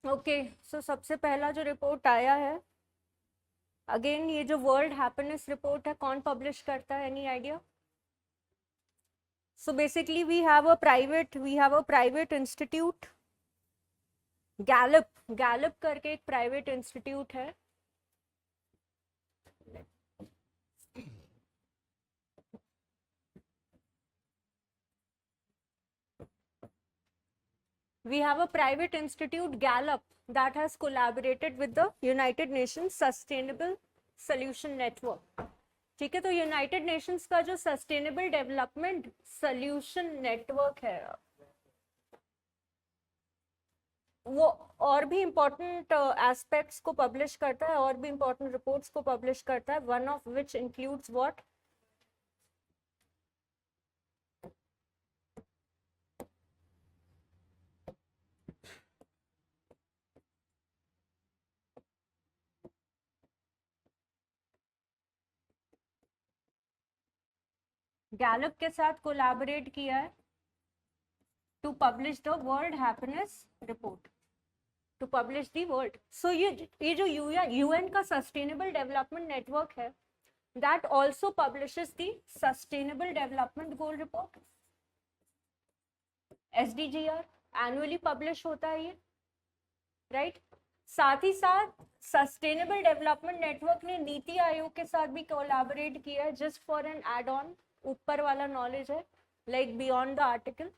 Okay, सो सबसे पहला जो रिपोर्ट आया है, अगेन ये जो वर्ल्ड हैप्पीनेस रिपोर्ट है, कौन पब्लिश करता है, any idea? So basically we have a private institute, Gallup, Gallup करके एक प्राइवेट इंस्टीट्यूट है। We have a private institute, Gallup, that has collaborated with the United Nations Sustainable Solution Network. ठीक है, तो यूनाइटेड नेशंस का जो sustainable development solution network है, वो और भी इम्पोर्टेंट एस्पेक्ट्स को पब्लिश करता है, और भी इम्पोर्टेंट रिपोर्ट्स को पब्लिश करता है, one of which includes what? Gallup के साथ कोलैबोरेट किया है to publish the world happiness report, to publish the world. So ये जो यूएन का सस्टेनेबल डेवलपमेंट नेटवर्क है, that also publishes the sustainable development goal report, SDGR, annually publish होता है ये, राइट? साथ ही साथ सस्टेनेबल डेवलपमेंट नेटवर्क ने नीति आयोग के साथ भी कोलैबोरेट किया है, just for an add on, ऊपर वाला नॉलेज है, like beyond the article,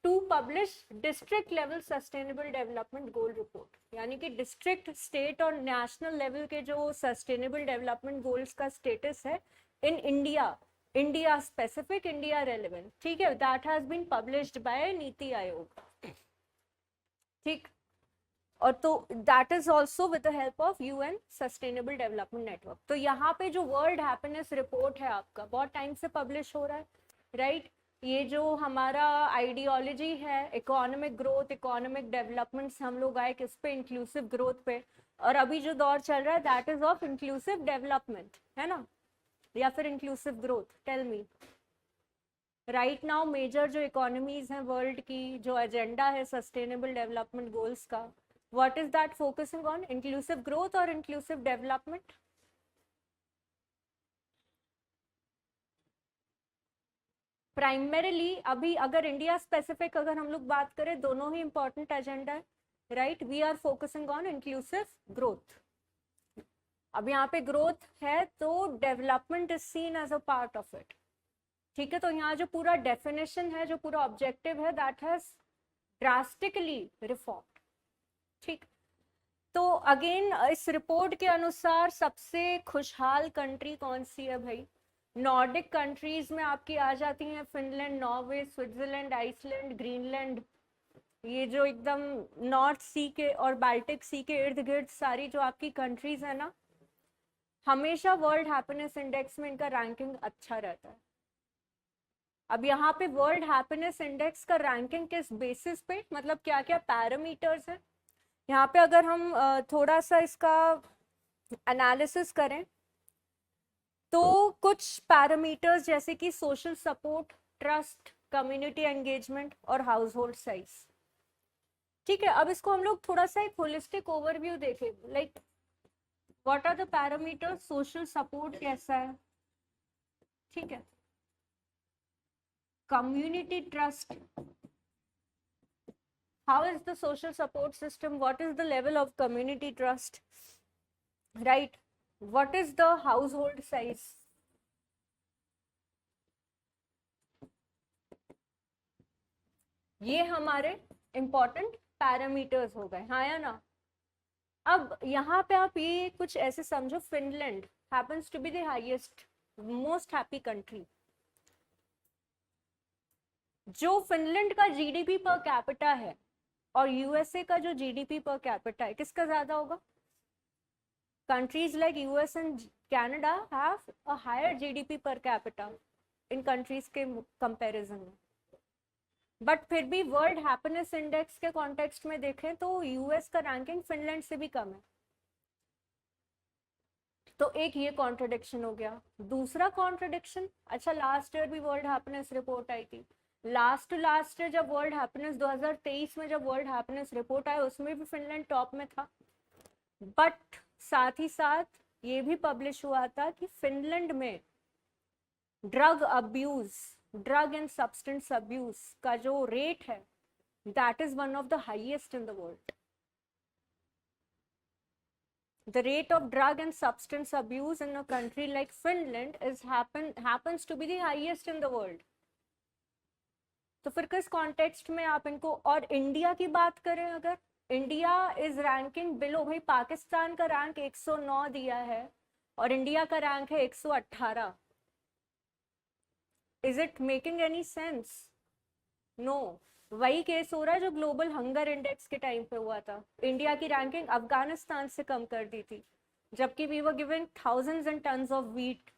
to publish district level sustainable development goal report. यानी कि डिस्ट्रिक्ट, स्टेट और नेशनल लेवल के जो सस्टेनेबल डेवलपमेंट गोल्स का स्टेटस है in India, India specific, India relevant, ठीक है, that has been published by NITI Aayog, ठीक। और तो that is also with the help of UN sustainable development network. तो यहाँ पे जो वर्ल्ड हैप्पीनेस रिपोर्ट है आपका, बहुत टाइम से पब्लिश हो रहा है, राइट? ये जो हमारा आइडियोलॉजी है, इकोनॉमिक ग्रोथ, इकोनॉमिक डेवलपमेंट से हम लोग आए किस पे? इंक्लूसिव ग्रोथ पे। और अभी जो दौर चल रहा है that is of inclusive development, है ना, या फिर inclusive growth? Tell me. Right now major जो इकोनॉमीज हैं वर्ल्ड की, जो एजेंडा है सस्टेनेबल डेवलपमेंट गोल्स का, what is that focusing on? Inclusive growth और इंक्लूसिव डेवलपमेंट। प्राइमरीली अभी अगर इंडिया स्पेसिफिक अगर हम लोग बात करें, दोनों ही इंपॉर्टेंट एजेंडा है, right? We are focusing on inclusive growth. अब यहाँ पे ग्रोथ है तो development is seen as a part of it, ठीक है। तो यहाँ जो पूरा डेफिनेशन है, जो पूरा ऑब्जेक्टिव है, दैट हैज ड्रास्टिकली रिफॉर्म्ड, ठीक। तो अगेन इस रिपोर्ट के अनुसार सबसे खुशहाल कंट्री कौन सी है भाई? नॉर्डिक कंट्रीज में आपकी आ जाती हैं Finland, Norway, Switzerland, Iceland, Greenland, ये जो एकदम नॉर्थ सी के और बाल्टिक सी के इर्द गिर्द सारी जो आपकी कंट्रीज है ना, हमेशा वर्ल्ड हैप्पीनेस इंडेक्स में इनका रैंकिंग अच्छा रहता है। अब यहाँ पे वर्ल्ड हैप्पीनेस इंडेक्स का रैंकिंग किस बेसिस पे, मतलब क्या क्या पैरामीटर्स है, यहाँ पे अगर हम थोड़ा सा इसका एनालिसिस करें तो कुछ पैरामीटर्स जैसे कि social support, trust, community engagement और हाउस होल्ड साइज, ठीक है। अब इसको हम लोग थोड़ा सा एक होलिस्टिक ओवरव्यू देखें, like what are the parameters? Social support कैसा है, ठीक है, community trust, how is the social support system, what is the level of community trust, right? What is the household size? ये हमारे इंपॉर्टेंट पैरामीटर्स हो गए, हाँ या ना? अब यहाँ पे आप ये कुछ ऐसे समझो, Finland happens to be the highest most happy country. जो फिनलैंड का जीडीपी पर कैपिटा है और यूएसए का जो जीडीपी पर कैपिटा है, किसका ज्यादा होगा? countries like US and Canada have a higher GDP per capita in countries के comparison में, बट फिर भी वर्ल्ड हैप्पीनेस इंडेक्स के कॉन्टेक्स्ट में देखें तो यूएस का रैंकिंग फिनलैंड से भी कम है। तो एक ये कॉन्ट्रडिक्शन हो गया। दूसरा कॉन्ट्रडिक्शन, अच्छा लास्ट ईयर भी वर्ल्ड हैप्पीनेस रिपोर्ट आई थी, लास्ट जब वर्ल्ड हैप्पीनेस 2023 में जब वर्ल्ड हैप्पीनेस रिपोर्ट आया उसमें भी फिनलैंड टॉप में था, बट साथ ही साथ ये भी पब्लिश हुआ था कि फिनलैंड में ड्रग एंड सब्सटेंस अब्यूज का जो रेट है that is one of the highest in the world. The rate of drug and substance abuse in a country like Finland happens to be the highest in the world. तो फिर किस context में आप इनको, और India की बात करें अगर, इंडिया इज रैंकिंग बिलो, भाई पाकिस्तान का रैंक 109 दिया है और इंडिया का रैंक है 118. Is it making any sense? No. वही केस हो रहा है जो ग्लोबल हंगर इंडेक्स के टाइम पे हुआ था. इंडिया की रैंकिंग अफगानिस्तान से कम कर दी थी, जबकि we were giving thousands and tons of wheat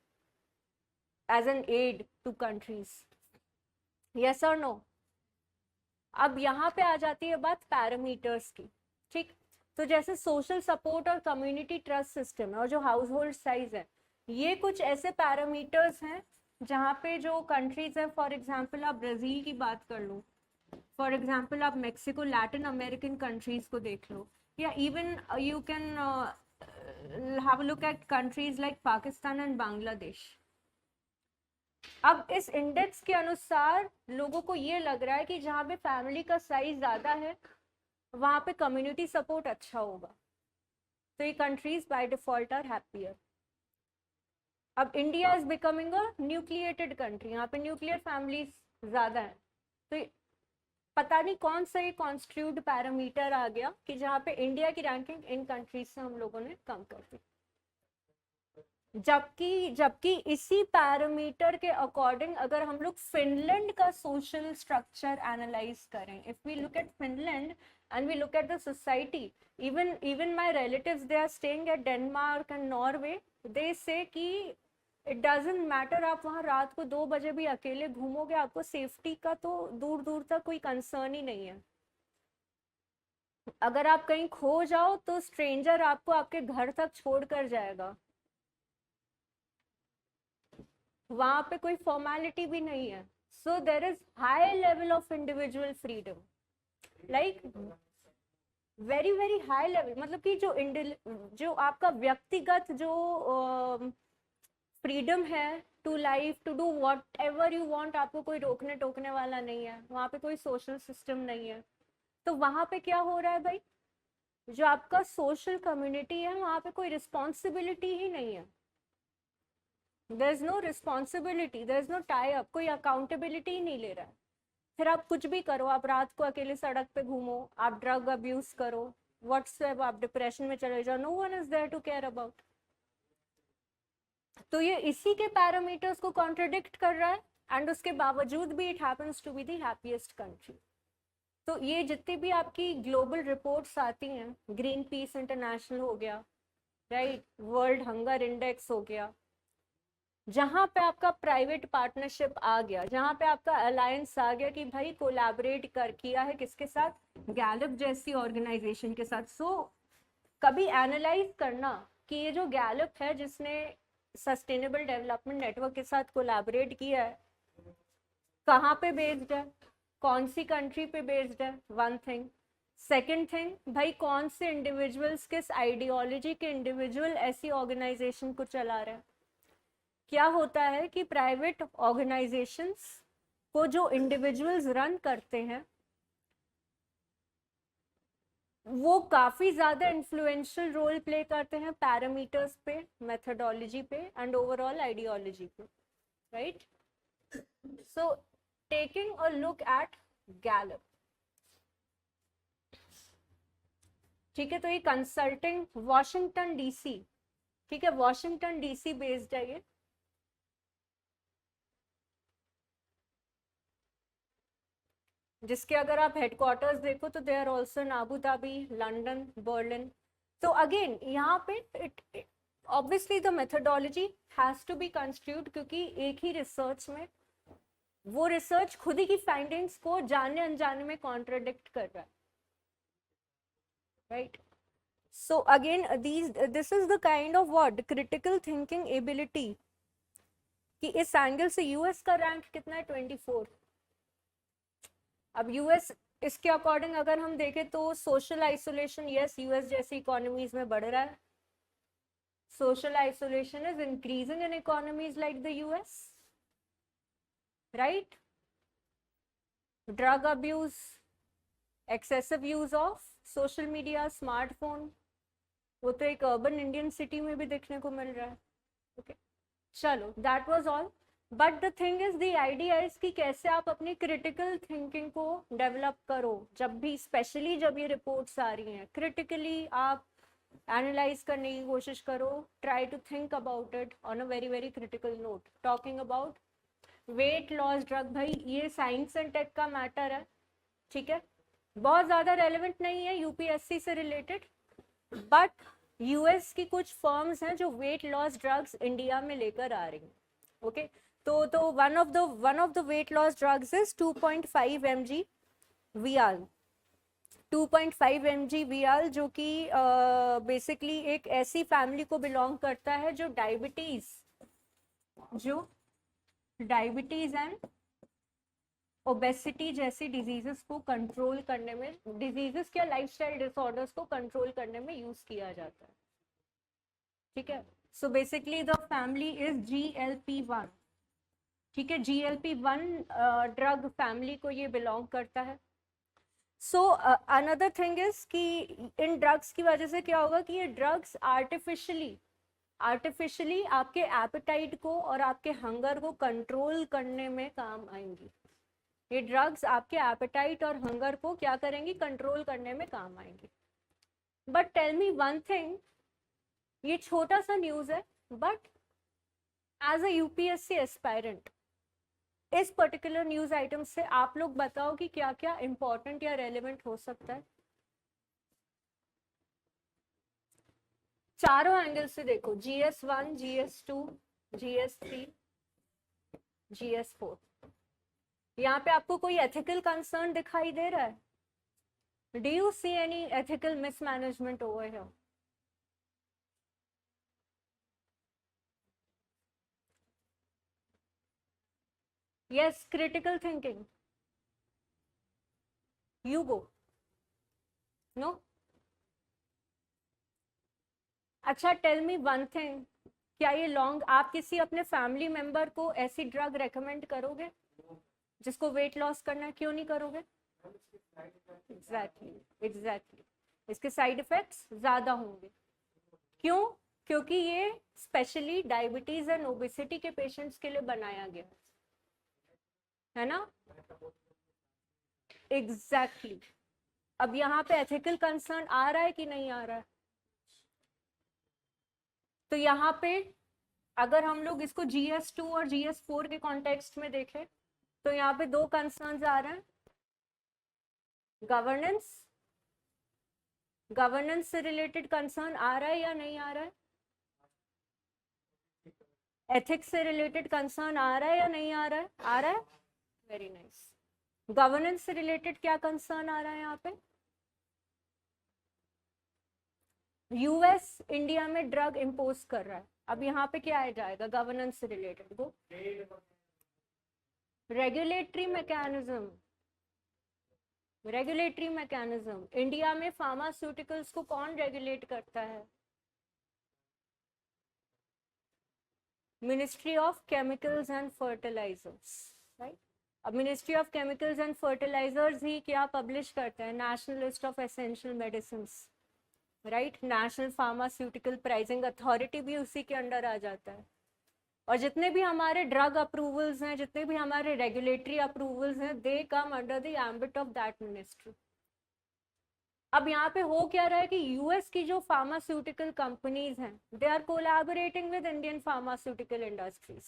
as an aid to countries. Yes और नो? अब यहाँ पे आ जाती है बात पैरामीटर्स की. ठीक, तो जैसे सोशल सपोर्ट और कम्युनिटी ट्रस्ट सिस्टम है और जो हाउस होल्ड साइज है, ये कुछ ऐसे पैरामीटर्स हैं जहाँ पे जो कंट्रीज है, फॉर एग्जाम्पल आप ब्राजील की बात कर लो, फॉर एग्जाम्पल आप मेक्सिको, लैटिन अमेरिकन कंट्रीज को देख लो, या even you can have a look at countries like Pakistan and Bangladesh. अब इस इंडेक्स के अनुसार लोगों को ये लग रहा है कि जहाँ पे फैमिली का साइज ज्यादा है वहां पे कम्युनिटी सपोर्ट अच्छा होगा, तो ये countries by default are happier. अब India is becoming a nucleated country, यहाँ पे न्यूक्लियर फैमिलीज ज्यादा है, तो पता नहीं कौन सा ये कॉन्स्टिट्यूट पैरामीटर आ गया कि जहाँ पे इंडिया की रैंकिंग इन कंट्रीज से हम लोगों ने कम कर दी. जबकि इसी पैरामीटर के अकॉर्डिंग अगर हम लोग फिनलैंड का सोशल स्ट्रक्चर एनालाइज करें, if we look at Finland and we look at the society, even my relatives they are staying at Denmark and Norway, they say कि इट डजंट मैटर, आप वहाँ रात को 2 बजे भी अकेले घूमोगे, आपको सेफ्टी का तो दूर दूर तक कोई कंसर्न ही नहीं है. अगर आप कहीं खो जाओ तो स्ट्रेंजर आपको आपके घर तक छोड़ कर जाएगा, वहां पे कोई फॉर्मेलिटी भी नहीं है. So there is high level of individual freedom, like very very high level, मतलब कि जो आपका व्यक्तिगत जो फ्रीडम है to life, to do whatever you want, आपको कोई रोकने टोकने वाला नहीं है, वहां पे कोई सोशल सिस्टम नहीं है. तो वहां पे क्या हो रहा है भाई, जो आपका सोशल कम्युनिटी है वहां पे कोई रिस्पॉन्सिबिलिटी ही नहीं है. There is no responsibility, there is no tie up, कोई अकाउंटेबिलिटी ही नहीं ले रहा है. फिर आप कुछ भी करो, आप रात को अकेले सड़क पे घूमो, आप ड्रग अब्यूज करो, व्हाट्सएप, आप डिप्रेशन में चले जाओ, no one is there to care about. तो ये इसी के पैरामीटर्स को कॉन्ट्रडिक्ट कर रहा है, एंड उसके बावजूद भी it happens to be the happiest country. तो ये जितनी भी आपकी ग्लोबल रिपोर्ट्स आती हैं, ग्रीन पीस इंटरनेशनल हो गया, राइट, वर्ल्ड हंगर इंडेक्स हो गया, जहां पे आपका प्राइवेट पार्टनरशिप आ गया, जहां पे आपका अलायंस आ गया कि भाई कोलैबोरेट कर किया है किसके साथ, गैलप जैसी ऑर्गेनाइजेशन के साथ. सो कभी एनालाइज करना कि ये जो गैलप है जिसने सस्टेनेबल डेवलपमेंट नेटवर्क के साथ कोलैबोरेट किया है, कहाँ पे बेस्ड है, कौन सी कंट्री पे बेस्ड है, वन थिंग. सेकेंड थिंग, भाई कौन से इंडिविजुअल्स, किस आइडियोलॉजी के इंडिविजुअल ऐसी ऑर्गेनाइजेशन को चला रहे हैं. क्या होता है कि प्राइवेट ऑर्गेनाइजेशंस को जो इंडिविजुअल्स रन करते हैं वो काफी ज्यादा इन्फ्लुएंशियल रोल प्ले करते हैं पैरामीटर्स पे, मेथोडोलॉजी पे एंड ओवरऑल आइडियोलॉजी पे, right. So taking a look at Gallup, ठीक है, तो ये कंसल्टिंग वॉशिंगटन डीसी, ठीक है, वॉशिंगटन डीसी बेस्ड है ये. जिसके अगर आप हेडक्वार्टर्स देखो तो they are also in Abu Dhabi, London, Berlin. तो अगेन यहाँ पे obviously the methodology has to be construed, क्योंकि एक ही रिसर्च में वो रिसर्च खुद ही की फाइंडिंग्स को जाने अनजाने में कॉन्ट्रडिक्ट कर रहा है, right. So again this is the kind of what critical thinking ability, कि इस एंगल से यूएस का रैंक कितना है, 24. अब यूएस, इसके अकॉर्डिंग अगर हम देखें तो सोशल आइसोलेशन, यस यूएस जैसी इकोनॉमीज में बढ़ रहा है. Social isolation is increasing in economies like the US, right. Drug abuse, excessive use of social media, smartphone, वो तो एक अर्बन इंडियन सिटी में भी देखने को मिल रहा है. ओके, चलो that was all. But the thing is, the idea is कि कैसे आप अपनी क्रिटिकल थिंकिंग को डेवलप करो. जब भी, स्पेशली जब ये रिपोर्ट्स आ रही हैं, क्रिटिकली आप एनालाइज करने की कोशिश करो. Try to think about it on a very very critical note. Talking about weight loss drug, भाई ये साइंस एंड टेक का मैटर है, ठीक है, बहुत ज़्यादा रेलिवेंट नहीं है यूपीएससी से रिलेटेड. बट यूएस की कुछ फर्म्स हैं जो वेट लॉस ड्रग्स इंडिया में लेकर आ रही हैं. ओके, तो one of the weight loss drugs is 2.5 mg वियाल. 2.5 mg वियाल जो कि बेसिकली एक ऐसी फैमिली को बिलोंग करता है जो डायबिटीज एंड ओबेसिटी जैसी डिजीजेस को कंट्रोल करने में, डिजीजेस क्या, लाइफस्टाइल डिसऑर्डर्स को कंट्रोल करने में यूज किया जाता है. ठीक है, so basically the family is GLP-1. ठीक है, GLP-1 ड्रग फैमिली को ये बिलोंग करता है. सो अनदर थिंग इज कि इन ड्रग्स की वजह से क्या होगा कि ये ड्रग्स आर्टिफिशियली आपके एपेटाइट को और आपके हंगर को कंट्रोल करने में काम आएंगी. ये ड्रग्स आपके एपेटाइट और हंगर को क्या करेंगी, कंट्रोल करने में काम आएंगी. But tell me one thing, ये छोटा सा न्यूज है, but as a UPSC aspirant इस पर्टिकुलर न्यूज आइटम से आप लोग बताओ कि क्या क्या इंपॉर्टेंट या रेलेवेंट हो सकता है. चारों एंगल से देखो, GS1, GS2, GS3, GS4. यहाँ पे आपको कोई एथिकल कंसर्न दिखाई दे रहा है? Do you see any ethical mismanagement over here? Yes, critical thinking. You go. No? अच्छा, टेल मी वन थिंग, क्या ये लॉन्ग, आप किसी अपने फैमिली मेंबर को ऐसी ड्रग रेकमेंड करोगे जिसको वेट लॉस करना है? क्यों नहीं करोगे? एग्जैक्टली. इसके साइड इफेक्ट्स ज्यादा होंगे. क्यों? क्योंकि ये स्पेशली डायबिटीज एंड ओबेसिटी के पेशेंट्स के लिए बनाया गया है ना. एग्जैक्टली. अब यहाँ पे एथिकल कंसर्न आ रहा है कि नहीं आ रहा है? तो यहाँ पे अगर हम लोग इसको GS2 और GS4 के कॉन्टेक्स्ट में देखें तो यहाँ पे दो कंसर्न्स आ रहे हैं. गवर्नेंस से रिलेटेड कंसर्न आ रहा है या नहीं आ रहा है? एथिक्स से रिलेटेड कंसर्न आ रहा है या नहीं आ रहा है? आ रहा है. Very nice. गवर्नेंस से रिलेटेड क्या कंसर्न आ रहा है यहाँ पे? यूएस इंडिया में ड्रग इम्पोज कर रहा है. अब यहाँ पे क्या आ जाएगा गवर्नेंस से रिलेटेड? वो रेगुलेटरी मैकेनिज्म. इंडिया में फार्मास्यूटिकल्स को कौन रेगुलेट करता है? Ministry of chemicals and fertilizers, right. अब ministry of chemicals and fertilizers ही क्या पब्लिश करते हैं? National list of essential medicines, right. National pharmaceutical pricing authority भी उसी के अंडर आ जाता है. और जितने भी हमारे ड्रग अप्रूवल्स हैं, जितने भी हमारे रेगुलेटरी अप्रूवल्स हैं, they come under the ambit of that ministry. अब यहाँ पे हो क्या रहा है कि यूएस की जो फार्मास्यूटिकल कंपनीज हैं, they are collaborating with Indian pharmaceutical industries.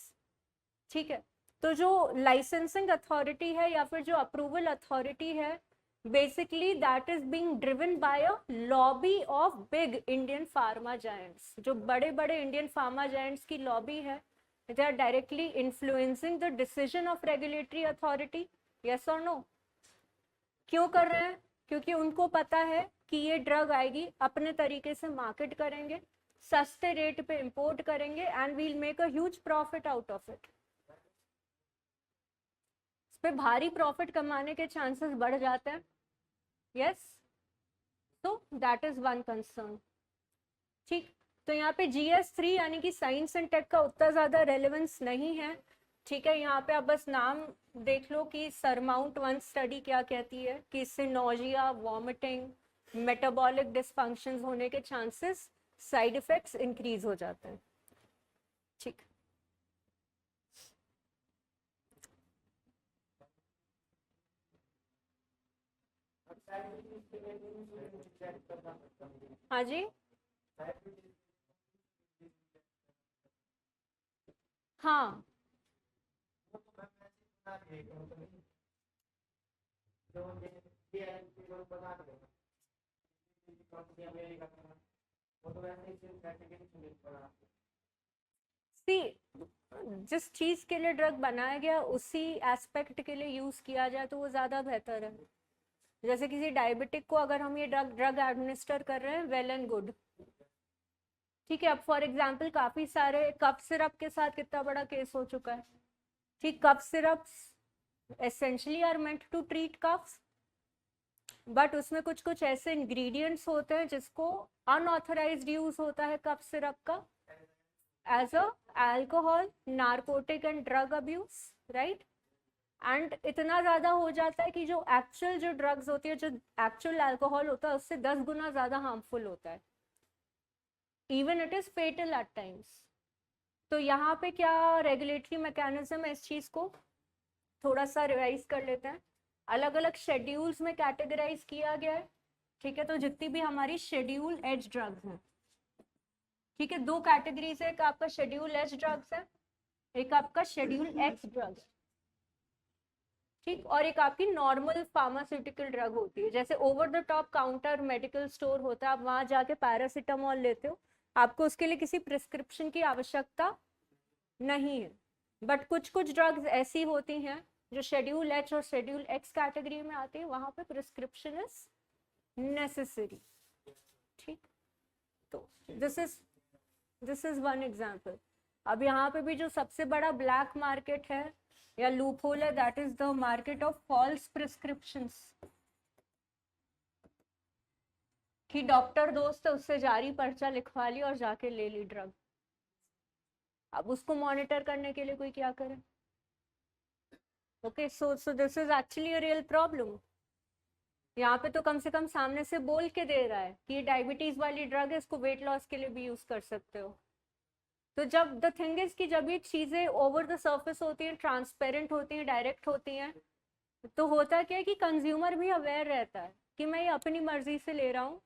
ठीक है, तो जो लाइसेंसिंग अथॉरिटी है या फिर जो अप्रूवल अथॉरिटी है, basically that is being driven by a lobby of big Indian pharma giants. जो बड़े बड़े इंडियन फार्मा जायंट्स की लॉबी है, they are directly influencing the decision of regulatory authority. yes or no? क्यों कर रहे हैं? क्योंकि उनको पता है कि ये ड्रग आएगी, अपने तरीके से मार्केट करेंगे, सस्ते रेट पे इंपोर्ट करेंगे, and we'll make a huge profit out of it. पे भारी प्रॉफिट कमाने के चांसेस बढ़ जाते हैं. यस, तो दैट इज वन कंसर्न. ठीक, तो यहाँ पे GS3 यानी कि साइंस एंड टेक का उतना ज़्यादा रेलेवेंस नहीं है. ठीक है, यहाँ पे आप बस नाम देख लो कि सरमाउंट 1 स्टडी क्या कहती है कि इससे नोजिया, वॉमिटिंग, मेटाबॉलिक डिसफंक्शंस होने के चांसेस, साइड इफेक्ट्स इंक्रीज हो जाते हैं. ठीक, हाँ जी, हाँ. सी, जिस चीज के लिए ड्रग बनाया गया उसी एस्पेक्ट के लिए यूज किया जाए तो वो ज्यादा बेहतर है. जैसे किसी डायबिटिक को अगर हम ये ड्रग ड्रग एडमिनिस्टर कर रहे हैं, वेल एंड गुड. ठीक है, अब फॉर एग्जांपल काफी सारे कफ सिरप के साथ कितना बड़ा केस हो चुका है. ठीक, cough syrups essentially are meant to treat coughs, but उसमें कुछ कुछ ऐसे इंग्रेडिएंट्स होते हैं जिसको अनऑथराइज्ड यूज होता है कफ सिरप का as a alcohol, narcotic and drug abuse, right. And इतना ज्यादा हो जाता है कि जो एक्चुअल जो ड्रग्स होती है, जो एक्चुअल अल्कोहल होता है उससे 10 गुना ज्यादा हार्मफुल होता है. Even it is fatal at times. तो यहाँ पे क्या रेगुलेटरी मैकेनिज्म है, इस चीज को थोड़ा सा रिवाइज कर लेते हैं. अलग अलग शेड्यूल्स में कैटेगराइज किया गया है. ठीक है, तो जितनी भी हमारी शेड्यूल एच ड्रग्स हैं, ठीक है, दो कैटेगरीज है. एक आपका शेड्यूल एच ड्रग्स है, एक आपका शेड्यूल एक्स ड्रग्स. ठीक, और एक आपकी नॉर्मल फार्मास्यूटिकल ड्रग होती है. जैसे over the top counter medical store होता है, आप वहां जाके पैरासीटामोल लेते हो, आपको उसके लिए किसी प्रिस्क्रिप्शन की आवश्यकता नहीं है. बट कुछ कुछ ड्रग्स ऐसी होती हैं जो शेड्यूल एच और शेड्यूल एक्स कैटेगरी में आती है, वहां पे प्रिस्क्रिप्शन इज नेसेसरी. ठीक, तो दिस इज वन एग्जाम्पल. अब यहाँ पे भी जो सबसे बड़ा ब्लैक मार्केट है या लूप होल है, that is the market of false prescriptions. कि डॉक्टर दोस्त है, उससे जारी पर्चा लिखवा ली और जाके ले ली ड्रग. अब उसको मॉनिटर करने के लिए कोई क्या करे. Okay, so this is actually a real problem. यहाँ पे तो कम से कम सामने से बोल के दे रहा है कि ये डायबिटीज वाली ड्रग है, इसको वेट लॉस के लिए भी यूज कर सकते हो. तो जब द थिंग इज कि जब ये चीजें ओवर द सर्फेस होती हैं, ट्रांसपेरेंट होती हैं, डायरेक्ट होती हैं, तो होता क्या है कि कंज्यूमर भी अवेयर रहता है कि मैं ये अपनी मर्जी से ले रहा हूँ,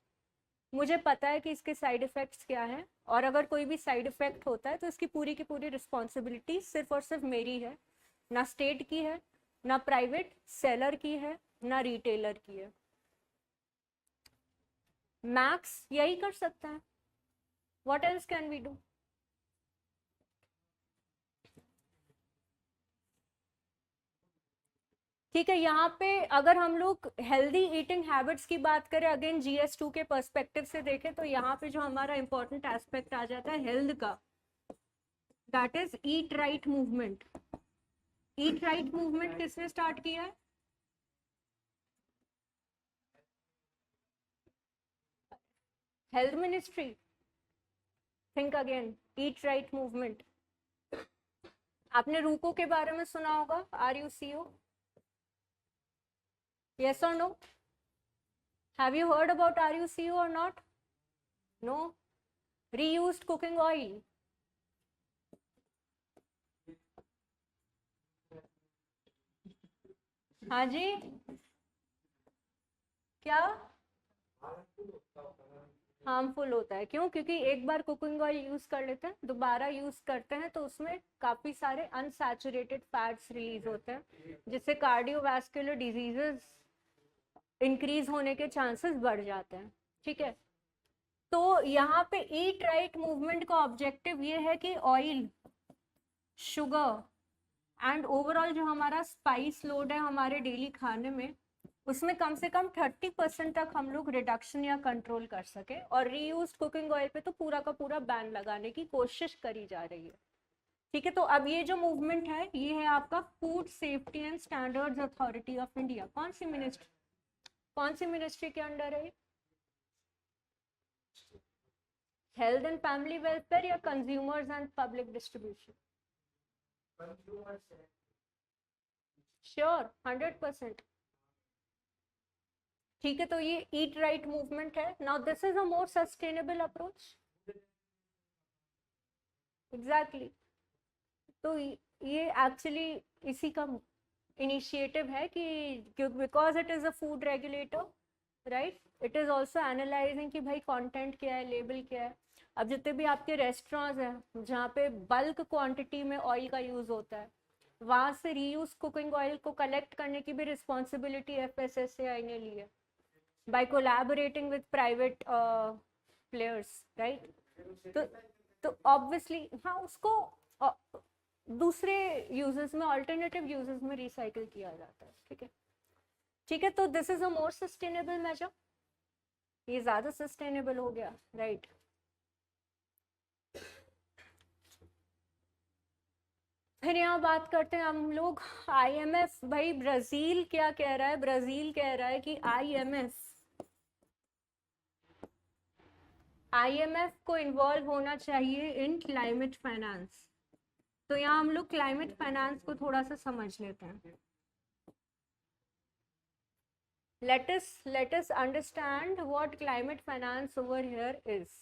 मुझे पता है कि इसके साइड इफेक्ट्स क्या हैं, और अगर कोई भी साइड इफेक्ट होता है तो इसकी पूरी की पूरी रिस्पॉन्सिबिलिटी सिर्फ और सिर्फ मेरी है, ना स्टेट की है, ना प्राइवेट सेलर की है, ना रिटेलर की है. मैक्स यही कर सकता है. What else can we do. ठीक है, यहाँ पे अगर हम लोग हेल्दी ईटिंग हैबिट्स की बात करें, अगेन GS2 के पर्सपेक्टिव से देखें, तो यहाँ पे जो हमारा इंपॉर्टेंट एस्पेक्ट आ जाता है हेल्थ का, that is eat right movement. Eat right movement किसने स्टार्ट किया है? Health ministry. Think again, eat right movement. आपने रूको के बारे में सुना होगा, RUCO. Yes or no? Have you heard about RUCO or not? No. Reused cooking oil. हाँ जी, क्या हार्मफुल होता है? क्यों? क्योंकि एक बार कुकिंग ऑयल यूज कर लेते हैं, दोबारा यूज करते हैं तो उसमें काफी सारे अनसैचुरेटेड फैट्स रिलीज होते हैं, जिससे कार्डियोवैस्कुलर डिजीजेस इंक्रीज होने के चांसेस बढ़ जाते हैं. ठीक है, तो यहाँ पे ईट राइट मूवमेंट का ऑब्जेक्टिव ये है कि ऑयल, शुगर एंड ओवरऑल जो हमारा स्पाइस लोड है हमारे डेली खाने में, उसमें कम से कम 30% तक हम लोग रिडक्शन या कंट्रोल कर सके. और रीयूज कुकिंग ऑयल पे तो पूरा का पूरा बैन लगाने की कोशिश करी जा रही है. ठीक है, तो अब ये जो मूवमेंट है ये है आपका food safety and standards authority of India. कौन सी मिनिस्ट्री के अंडर है? हेल्थ एंड फैमिली वेलफेयर या consumers and public distribution? Sure, 100%। ठीक है, तो ये ईट राइट मूवमेंट है। Now this is a more sustainable approach. Exactly, तो ये एक्चुअली इसी का इनिशिएटिव है कि because it is a food regulator, right, it is also analysing कि भाई कंटेंट क्या है, लेबल क्या है। अब जितने भी आपके रेस्टोरेंट्स हैं जहाँ पे बल्क क्वांटिटी में ऑयल का यूज होता है, वहां से रीयूज कुकिंग ऑयल को कलेक्ट करने की भी रिस्पॉन्सिबिलिटी FSSAI ने ली है by collaborating with private players, right. तो तो ऑब्वियसली हाँ, उसको दूसरे यूजेस में, ऑल्टरनेटिव यूजेस में रिसाइकिल किया जाता है। ठीक है, ठीक है, तो this is a more sustainable measure, ये ज्यादा सस्टेनेबल हो गया, राइट। फिर यहाँ बात करते हैं हम लोग IMF। भाई ब्राजील क्या कह रहा है? ब्राजील कह रहा है कि IMF को इन्वॉल्व होना चाहिए इन क्लाइमेट फाइनेंस। तो यहाँ हम लोग क्लाइमेट फाइनेंस को थोड़ा सा समझ लेते हैं। let us understand what climate finance over here is,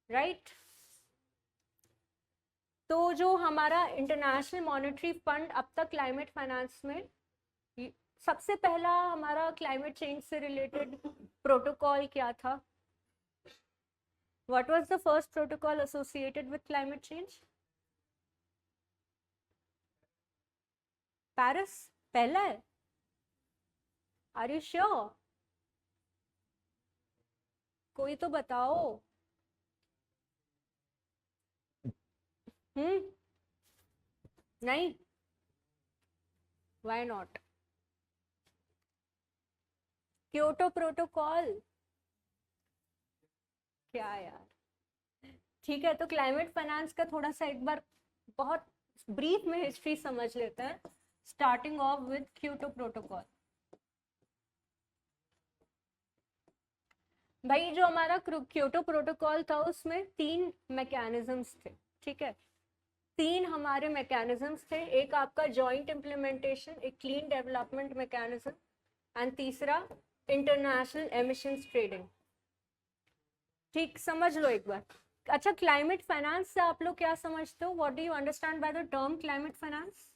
right? तो जो हमारा इंटरनेशनल मॉनेटरी फंड अब तक क्लाइमेट फाइनेंस में, सबसे पहला हमारा क्लाइमेट चेंज से रिलेटेड प्रोटोकॉल क्या था? What was the first protocol associated with climate change? Paris पहला है? Are you sure? कोई तो बताओ। नहीं, व्हाई नॉट? Kyoto protocol? क्या यार। ठीक है, तो क्लाइमेट फाइनेंस का थोड़ा सा एक बार बहुत ब्रीफ में हिस्ट्री समझ लेते हैं, starting of with Kyoto protocol. भाई जो हमारा क्योटो प्रोटोकॉल था उसमें 3 मैकेनिज्म्स थे। ठीक है, 3 हमारे मैकेनिज्म्स थे, एक आपका जॉइंट इम्प्लीमेंटेशन, एक क्लीन डेवलपमेंट मैकेनिज्म, एंड तीसरा इंटरनेशनल एमिशंस ट्रेडिंग। ठीक, समझ लो एक बार। अच्छा, क्लाइमेट फाइनेंस से आप लोग क्या समझते हो? What do you understand by the term climate finance?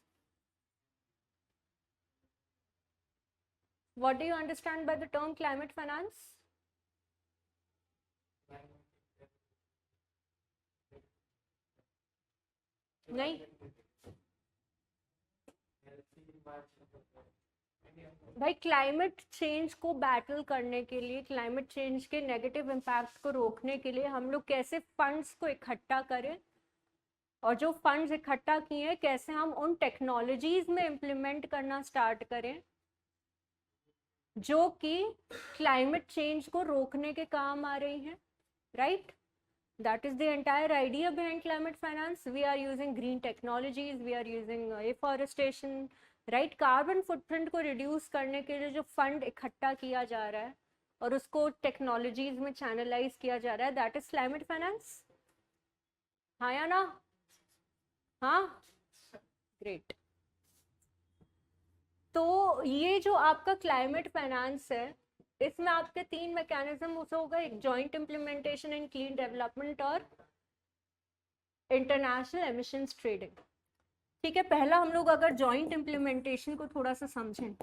What do you understand by the term climate finance? नहीं, भाई क्लाइमेट चेंज को बैटल करने के लिए, क्लाइमेट चेंज के नेगेटिव इम्पैक्ट को रोकने के लिए हम लोग कैसे फंड्स को इकट्ठा करें, और जो फंड्स इकट्ठा किए हैं कैसे हम उन टेक्नोलॉजीज में इम्प्लीमेंट करना स्टार्ट करें जो कि क्लाइमेट चेंज को रोकने के काम आ रही हैं, right. That is the entire idea behind climate finance. We are using green technologies, we are using afforestation, right? Carbon footprint को reduce करने के लिए जो fund इकट्ठा किया जा रहा है और उसको technologies में channelize किया जा रहा है, that is climate finance. हाँ या ना? हाँ, great. तो ये जो आपका क्लाइमेट फाइनेंस है, इसमें आपके 3 मैकेनिज्म होगा, एक joint implementation in clean development और इंटरनेशनल एमिशंस ट्रेडिंग। ठीक है, पहला हम लोग अगर जॉइंट इम्प्लीमेंटेशन को थोड़ा सा समझें,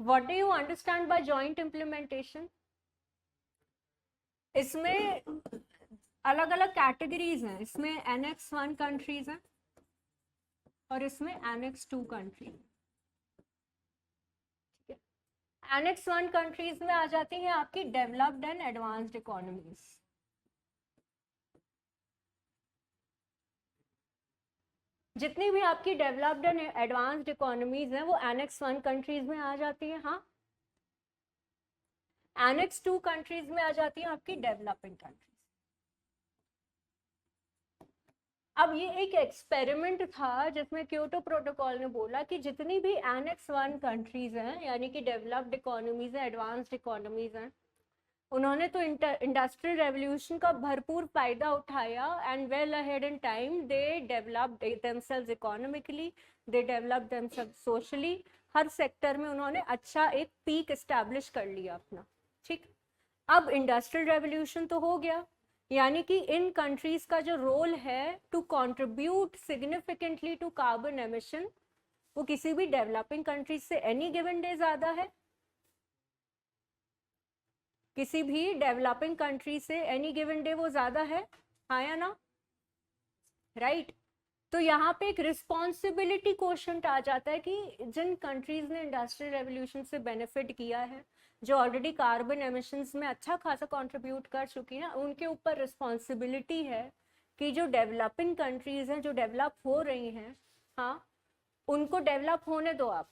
what do you understand by joint implementation? इसमें अलग अलग कैटेगरीज हैं, इसमें Annex 1 कंट्रीज हैं और इसमें Annex 2 कंट्री। Annex 1 कंट्रीज में आ जाती हैं आपकी डेवलप्ड एंड एडवांस्ड इकोनॉमीज। जितनी भी आपकी डेवलप्ड एंड एडवांस्ड इकोनॉमीज हैं वो Annex 1 कंट्रीज में आ जाती है। हाँ, एनेक्स 2 कंट्रीज में आ जाती हैं आपकी डेवलपिंग कंट्रीज। अब ये एक एक्सपेरिमेंट था जिसमें क्योटो प्रोटोकॉल ने बोला कि जितनी भी एनेक्स 1 कंट्रीज हैं, यानी कि डेवलप्ड इकोनॉमीज हैं, एडवांस्ड इकोनॉमीज हैं, उन्होंने तो इंडस्ट्रियल रेवोल्यूशन का भरपूर फायदा उठाया and well ahead in time they developed themselves economically, they developed themselves socially. Her sector में उन्होंने अच्छा एक पीक एस्टैब्लिश कर लिया अपना। ठीक, अब इंडस्ट्रियल रेवोल्यूशन तो हो गया, यानी कि इन कंट्रीज का जो रोल है to contribute significantly to carbon emission, वो किसी भी डेवलपिंग कंट्रीज से एनी गिवन डे ज्यादा है, किसी भी डेवलपिंग कंट्री से एनी गिवन डे वो ज्यादा है, हाँ या ना, राइट। तो यहाँ पे एक रिस्पॉन्सिबिलिटी क्वेश्चन आ जाता है कि जिन कंट्रीज ने इंडस्ट्रियल रेवोल्यूशन से बेनिफिट किया है, जो ऑलरेडी कार्बन एमिशंस में अच्छा खासा कंट्रीब्यूट कर चुकी हैं, उनके ऊपर रिस्पॉन्सिबिलिटी है कि जो डेवलपिंग कंट्रीज हैं, जो डेवलप हो रही हैं, हाँ, उनको डेवलप होने दो आप,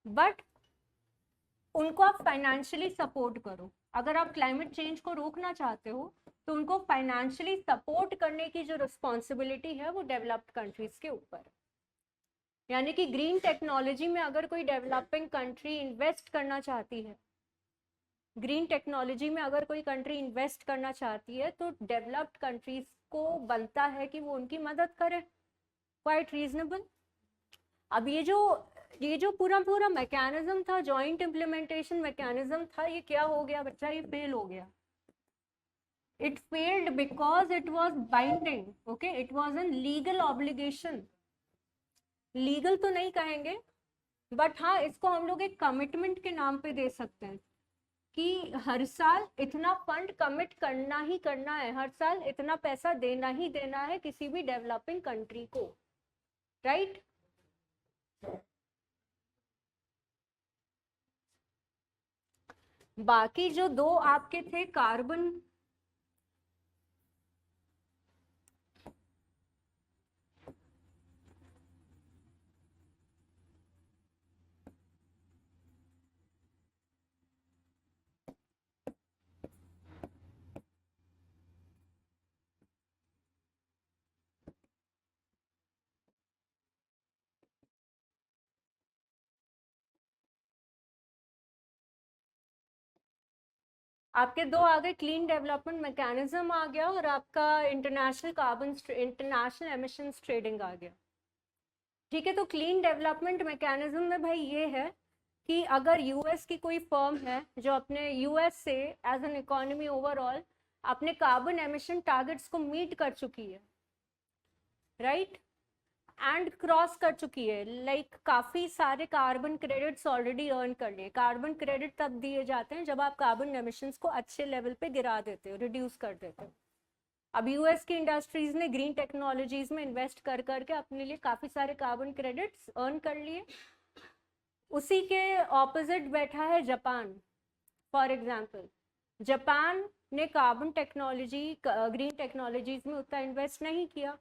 बट उनको आप फाइनेंशियली सपोर्ट करो। अगर आप क्लाइमेट चेंज को रोकना चाहते हो तो उनको फाइनेंशियली सपोर्ट करने की जो रिस्पॉन्सिबिलिटी है वो डेवलप्ड कंट्रीज के ऊपर। यानी कि ग्रीन टेक्नोलॉजी में अगर कोई डेवलपिंग कंट्री इन्वेस्ट करना चाहती है, ग्रीन टेक्नोलॉजी में अगर कोई कंट्री इन्वेस्ट करना चाहती है, तो डेवलप्ड कंट्रीज को बनता है कि वो उनकी मदद करे, क्वाइट रीजनेबल। अब ये जो पूरा मैकेनिज्म था, जॉइंट इम्प्लीमेंटेशन मैकेनिज्म था, ये क्या हो गया बच्चा, ये फेल हो गया। It failed because it was binding, okay, it was an legal obligation. Legal तो नहीं कहेंगे, बट हाँ, इसको हम लोग एक कमिटमेंट के नाम पे दे सकते हैं कि हर साल इतना फंड कमिट करना ही करना है, हर साल इतना पैसा देना ही देना है किसी भी डेवलपिंग कंट्री को, राइट। बाकी जो दो आपके थे कार्बन, आपके दो आ गए, क्लीन डेवलपमेंट मैकेनिज्म आ गया और आपका इंटरनेशनल एमिशंस ट्रेडिंग आ गया। ठीक है, तो क्लीन डेवलपमेंट मैकेनिज्म में भाई ये है कि अगर यूएस की कोई फर्म है जो अपने यूएस से एज एन इकोनॉमी ओवरऑल अपने कार्बन एमिशन टारगेट्स को मीट कर चुकी है, राइट, एंड क्रॉस कर चुकी है, लाइक काफी सारे कार्बन क्रेडिट्स ऑलरेडी अर्न कर लिए। कार्बन क्रेडिट तब दिए जाते हैं जब आप कार्बन एमिशंस को अच्छे लेवल पे गिरा देते हो, रिड्यूस कर देते हो। अब यूएस की इंडस्ट्रीज ने ग्रीन टेक्नोलॉजीज में इन्वेस्ट कर करके अपने लिए काफी सारे कार्बन क्रेडिट्स अर्न कर लिए। उसी के ऑपोजिट बैठा है जापान। फॉर एग्जाम्पल, जापान ने कार्बन टेक्नोलॉजी, ग्रीन टेक्नोलॉजीज में उतना इन्वेस्ट नहीं किया,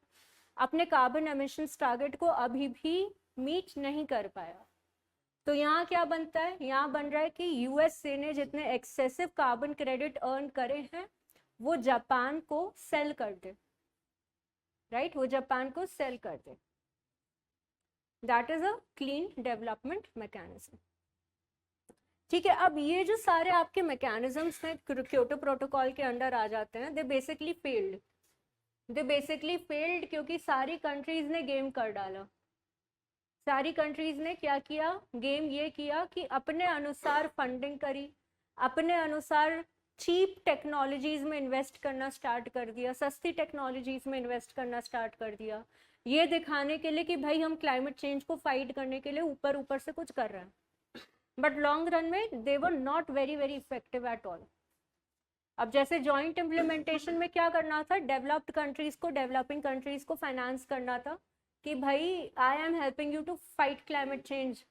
अपने कार्बन एमिशंस टारगेट को अभी भी मीट नहीं कर पाया। तो यहाँ क्या बनता है, यहाँ बन रहा है कि यूएसए ने जितने एक्सेसिव कार्बन क्रेडिट अर्न करे हैं वो जापान को सेल कर दे, राइट, वो जापान को सेल कर दे। That is a clean development mechanism. ठीक है, अब ये जो सारे आपके मैकेनिज्म्स हैं क्योटो प्रोटोकॉल के अंडर आ जाते हैं, दे बेसिकली फेल्ड क्योंकि सारी कंट्रीज ने गेम कर डाला। सारी कंट्रीज ने क्या किया, गेम ये किया कि अपने अनुसार फंडिंग करी, अपने अनुसार चीप टेक्नोलॉजीज में इन्वेस्ट करना स्टार्ट कर दिया, सस्ती टेक्नोलॉजीज में इन्वेस्ट करना स्टार्ट कर दिया, ये दिखाने के लिए कि भाई हम क्लाइमेट चेंज को फाइट करने के लिए ऊपर ऊपर से कुछ कर रहे हैं, बट लॉन्ग रन में they were not very very effective at all. अब जैसे जॉइंट इम्प्लीमेंटेशन में क्या करना था, डेवलप्ड कंट्रीज को, डेवलपिंग कंट्रीज को फाइनेंस करना था कि भाई I am helping you to fight climate change.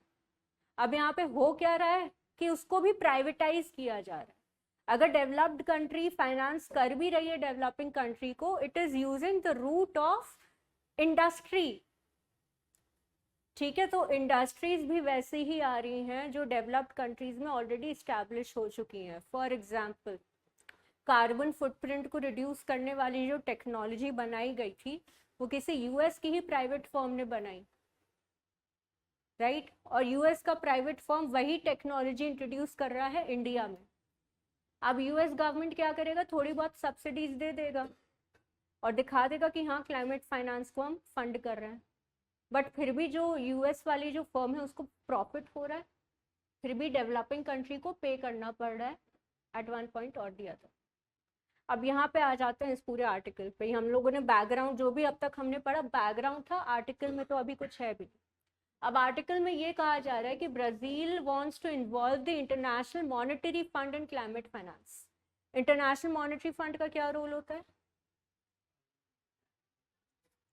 अब यहाँ पे हो क्या रहा है कि उसको भी प्राइवेटाइज किया जा रहा है। अगर डेवलप्ड कंट्री फाइनेंस कर भी रही है डेवलपिंग कंट्री को, it is using the route of industry, ठीक है, तो इंडस्ट्रीज भी वैसे ही आ रही हैं जो डेवलप्ड कंट्रीज में ऑलरेडी इस्टेब्लिश हो चुकी हैं। फॉर एग्जांपल, कार्बन फुटप्रिंट को रिड्यूस करने वाली जो टेक्नोलॉजी बनाई गई थी वो किसी यूएस की ही प्राइवेट फर्म ने बनाई, राइट? और यूएस का प्राइवेट फर्म वही टेक्नोलॉजी इंट्रोड्यूस कर रहा है इंडिया में। अब यूएस गवर्नमेंट क्या करेगा, थोड़ी बहुत सब्सिडीज दे देगा और दिखा देगा कि हाँ क्लाइमेट फाइनेंस को हम फंड कर रहे हैं, बट फिर भी जो यूएस वाली जो फर्म है उसको प्रॉफिट हो रहा है, फिर भी डेवलपिंग कंट्री को पे करना पड़ रहा है एट वन पॉइंट और दी अदर। अब यहाँ पे आ जाते हैं इस पूरे आर्टिकल पे। हम लोगों ने बैकग्राउंड जो भी अब तक हमने पढ़ा बैकग्राउंड था, आर्टिकल में तो अभी कुछ है भी। अब आर्टिकल में ये कहा जा रहा है कि Brazil wants to involve the international monetary fund in climate finance. International monetary fund का क्या रोल होता है?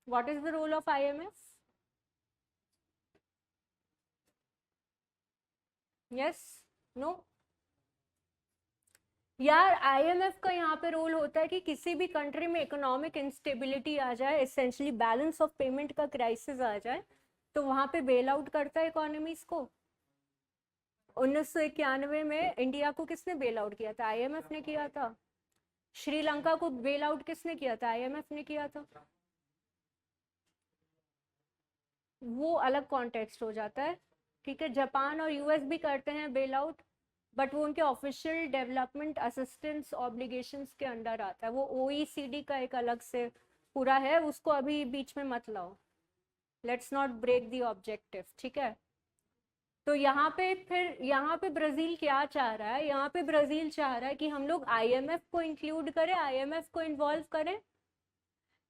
What is the role of IMF? Yes, no? यार आईएमएफ का यहाँ पे रोल होता है कि किसी भी कंट्री में इकोनॉमिक इंस्टेबिलिटी आ जाए, एसेंशियली बैलेंस ऑफ पेमेंट का क्राइसिस आ जाए, तो वहां पे बेल आउट करता है इकोनॉमीज को। 1991 में इंडिया को किसने बेल आउट किया था? आईएमएफ ने किया था। श्रीलंका को बेल आउट किसने किया था? आईएमएफ ने किया था। वो अलग कॉन्टेक्स्ट हो जाता है, ठीक है। जापान और यूएस भी करते हैं बेल आउट, बट वो उनके ऑफिशियल डेवलपमेंट असिस्टेंस ऑब्लिगेशंस के अंडर आता है। वो ओईसीडी का एक अलग से पूरा है, उसको अभी बीच में मत लाओ, let's not break the objective, ठीक है। तो यहाँ पे फिर यहाँ पे ब्राजील क्या चाह रहा है? यहाँ पे ब्राजील चाह रहा है कि हम लोग आईएमएफ को इंक्लूड करें, आईएमएफ को इन्वॉल्व करें।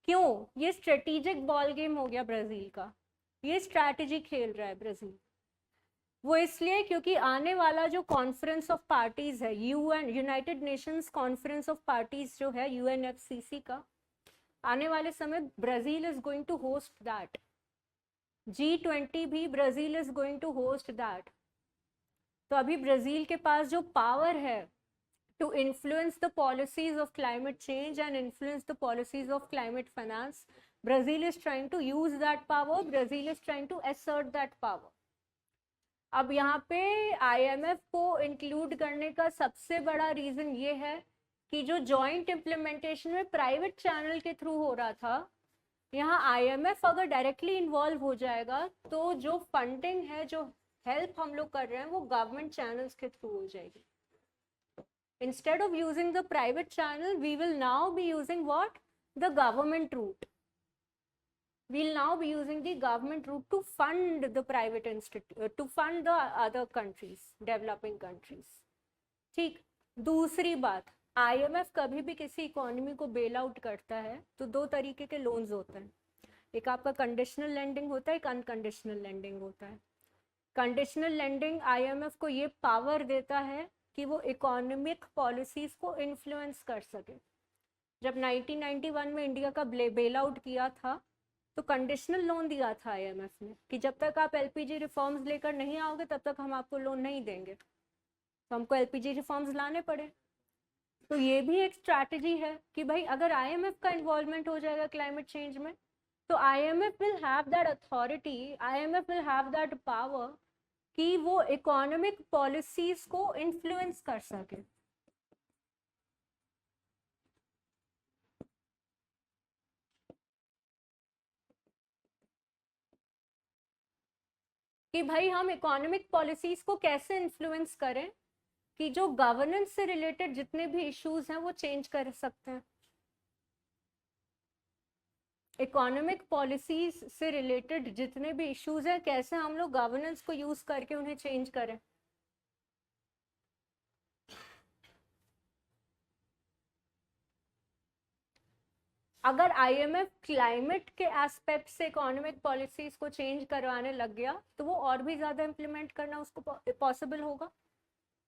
क्यों? ये स्ट्रेटेजिक बॉल गेम हो गया ब्राजील का, ये स्ट्रैटेजी खेल रहा है ब्राजील। वो इसलिए क्योंकि आने वाला जो कॉन्फ्रेंस ऑफ पार्टीज है, UN United Nations conference of parties जो है यूएनएफसीसी का, आने वाले समय Brazil is going to host that. G20 भी Brazil is going to host that. तो अभी ब्राजील के पास जो पावर है to influence the policies of climate change and influence the policies of climate finance, Brazil is trying to use that power, Brazil is trying to assert that power. अब यहाँ पे IMF को include करने का सबसे बड़ा reason ये है कि जो जॉइंट इम्प्लीमेंटेशन में प्राइवेट चैनल के थ्रू हो रहा था, यहाँ आईएमएफ अगर डायरेक्टली इन्वॉल्व हो जाएगा तो जो फंडिंग है, जो हेल्प हम लोग कर रहे हैं, वो गवर्नमेंट चैनल्स के थ्रू हो जाएगी। Instead of using the private channel, we will now be using what? The government route. We'll now be using the government route to fund the private institute, to fund the other countries, developing countries. ठीक। दूसरी बात, IMF कभी भी किसी economy को bail out करता है तो दो तरीके के लोन्स होते हैं, एक आपका कंडीशनल लेंडिंग होता है, एक अनकंडीशनल लेंडिंग होता है। कंडीशनल लेंडिंग आईएमएफ को ये पावर देता है कि वो इकोनॉमिक पॉलिसीज को इन्फ्लुएंस कर सके। जब 1991 में इंडिया का बेल आउट किया था तो कंडीशनल लोन दिया था आईएमएफ ने कि जब तक आप एलपीजी रिफॉर्म्स लेकर नहीं आओगे तब तक हम आपको लोन नहीं देंगे। तो हमको एलपीजी रिफॉर्म्स लाने पड़े। तो ये भी एक स्ट्रैटेजी है कि भाई अगर आईएमएफ का इन्वॉल्वमेंट हो जाएगा क्लाइमेट चेंज में, तो IMF will have that authority, IMF will have that power कि वो इकोनॉमिक पॉलिसीज को इन्फ्लुएंस कर सके। कि भाई हम इकोनॉमिक पॉलिसीज को कैसे इन्फ्लुएंस करें कि जो गवर्नेंस से रिलेटेड जितने भी इश्यूज हैं वो चेंज कर सकते हैं। इकोनॉमिक पॉलिसीज से रिलेटेड जितने भी इश्यूज हैं, कैसे हम लोग गवर्नेंस को यूज करके उन्हें चेंज करें। अगर आईएमएफ क्लाइमेट के एस्पेक्ट से इकोनॉमिक पॉलिसीज को चेंज करवाने लग गया तो वो और भी ज़्यादा इम्प्लीमेंट करना उसको पॉसिबल होगा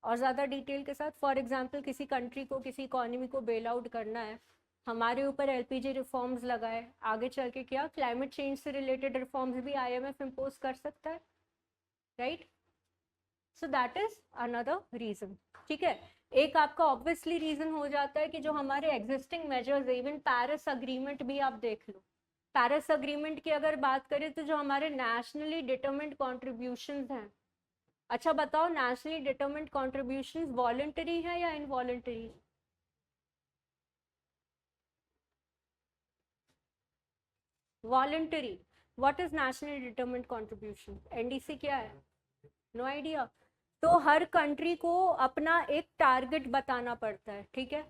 और ज़्यादा डिटेल के साथ। फॉर एग्जांपल, किसी कंट्री को, किसी इकोनॉमी को बेल आउट करना है, हमारे ऊपर एलपीजी रिफॉर्म्स लगाए, आगे चल के क्या क्लाइमेट चेंज से रिलेटेड रिफॉर्म्स भी आईएमएफ इम्पोज कर सकता है, right? So that is another reason, ठीक है। एक आपका ऑब्वियसली रीजन हो जाता है कि जो हमारे existing measures, even Paris agreement भी आप देख लो, पेरिस अग्रीमेंट की अगर बात करें तो जो हमारे नेशनली डिटरमिन्ड कॉन्ट्रीब्यूशंस हैं, अच्छा बताओ नेशनली डिटरमिन्ड कॉन्ट्रीब्यूशंस वॉलंटरी है या involuntary? Voluntary. What is nationally determined contribution? NDC क्या है? No idea. तो हर कंट्री को अपना एक टारगेट बताना पड़ता है, ठीक है,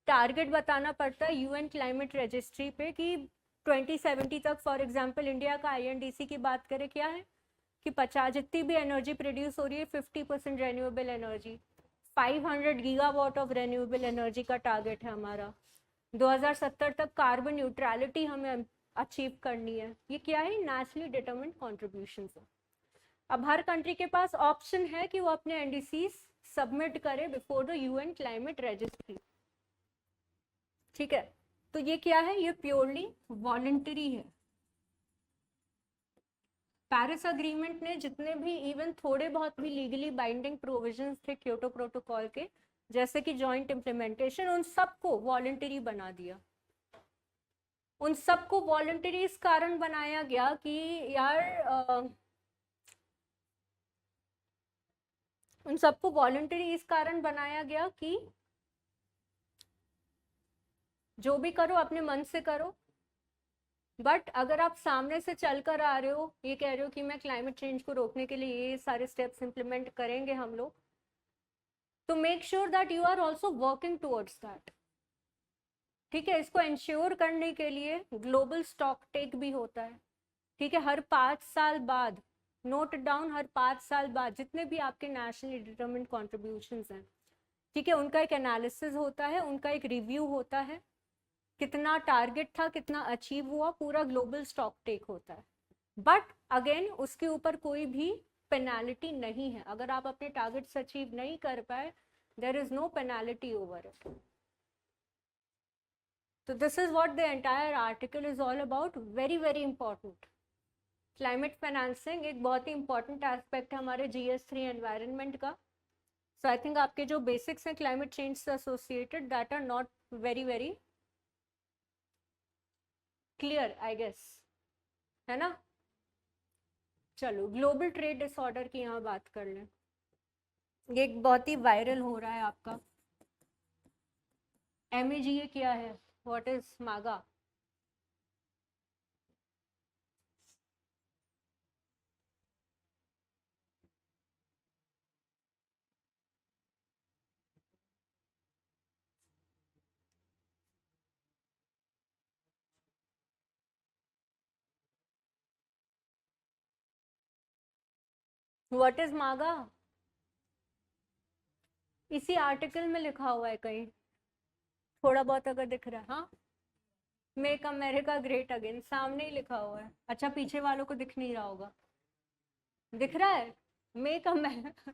टारगेट बताना पड़ता है यूएन क्लाइमेट रजिस्ट्री पे कि 2070 तक फॉर एग्जांपल इंडिया का आईएनडीसी की बात करें क्या है कि 50 जितनी भी एनर्जी प्रोड्यूस हो रही है 50% renewable energy, 500 gigawatt of renewable energy का टारगेट है हमारा। 2070 तक कार्बन न्यूट्रलिटी हमें अचीव करनी है। ये क्या है? नेशनली डिटरमिन्ड कॉन्ट्रीब्यूशन है। अब हर कंट्री के पास ऑप्शन है कि वो अपने एनडीसीज सबमिट करे before the UN climate registry, ठीक है। तो ये क्या है? ये प्योरली वॉलंटरी है। पेरिस अग्रीमेंट ने जितने भी इवन थोड़े बहुत भी लीगली बाइंडिंग प्रोविजंस थे क्योटो प्रोटोकॉल के, जैसे कि जॉइंट इम्प्लीमेंटेशन, उन सबको वॉलंटरी बना दिया। उन सबको वॉलंटरी इस कारण बनाया गया कि यार उन सबको वॉलंटरी इस कारण बनाया गया कि जो भी करो अपने मन से करो, बट अगर आप सामने से चल कर आ रहे हो, ये कह रहे हो कि मैं क्लाइमेट चेंज को रोकने के लिए ये सारे स्टेप्स इंप्लीमेंट करेंगे हम लोग, तो make sure that you are also working towards that, ठीक है। इसको इंश्योर करने के लिए ग्लोबल स्टॉक टेक भी होता है, ठीक है, हर 5 साल बाद, नोट डाउन, हर 5 साल बाद जितने भी आपके नेशनली डिटरमिन्ड कॉन्ट्रीब्यूशंस हैं, ठीक है, उनका एक एनालिसिस होता है, उनका एक रिव्यू होता है, कितना टारगेट था, कितना अचीव हुआ, पूरा ग्लोबल स्टॉक टेक होता है। बट अगेन उसके ऊपर कोई भी पेनाल्टी नहीं है। अगर आप अपने टारगेट्स अचीव नहीं कर पाए, there is no penalty over it. तो this is what the entire article is all about. Very very important. Climate financing एक बहुत ही इंपॉर्टेंट एस्पेक्ट है हमारे GS3 एनवायरनमेंट का। सो आई थिंक आपके जो बेसिक्स हैं क्लाइमेट चेंज से associated, that are not very very clear I guess, है ना। चलो ग्लोबल ट्रेड डिसऑर्डर की यहाँ बात कर लें। ये एक बहुत ही वायरल हो रहा है आपका MAGA क्या है? व्हाट इज मागा? व्हाट इज मागा? इसी आर्टिकल में लिखा हुआ है कहीं, थोड़ा बहुत अगर दिख रहा है। हाँ, मेक अमेरिका ग्रेट अगेन सामने ही लिखा हुआ है। अच्छा पीछे वालों को दिख नहीं रहा होगा, दिख रहा है make America.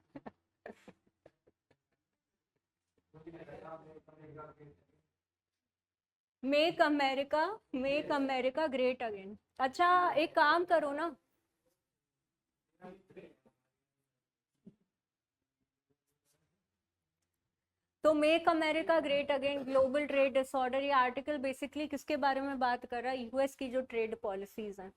Make America great again. अच्छा एक काम करो ना, तो make America great again, global trade disorder, ये आर्टिकल बेसिकली किसके बारे में बात कर रहा है? यूएस की जो ट्रेड पॉलिसीज हैं,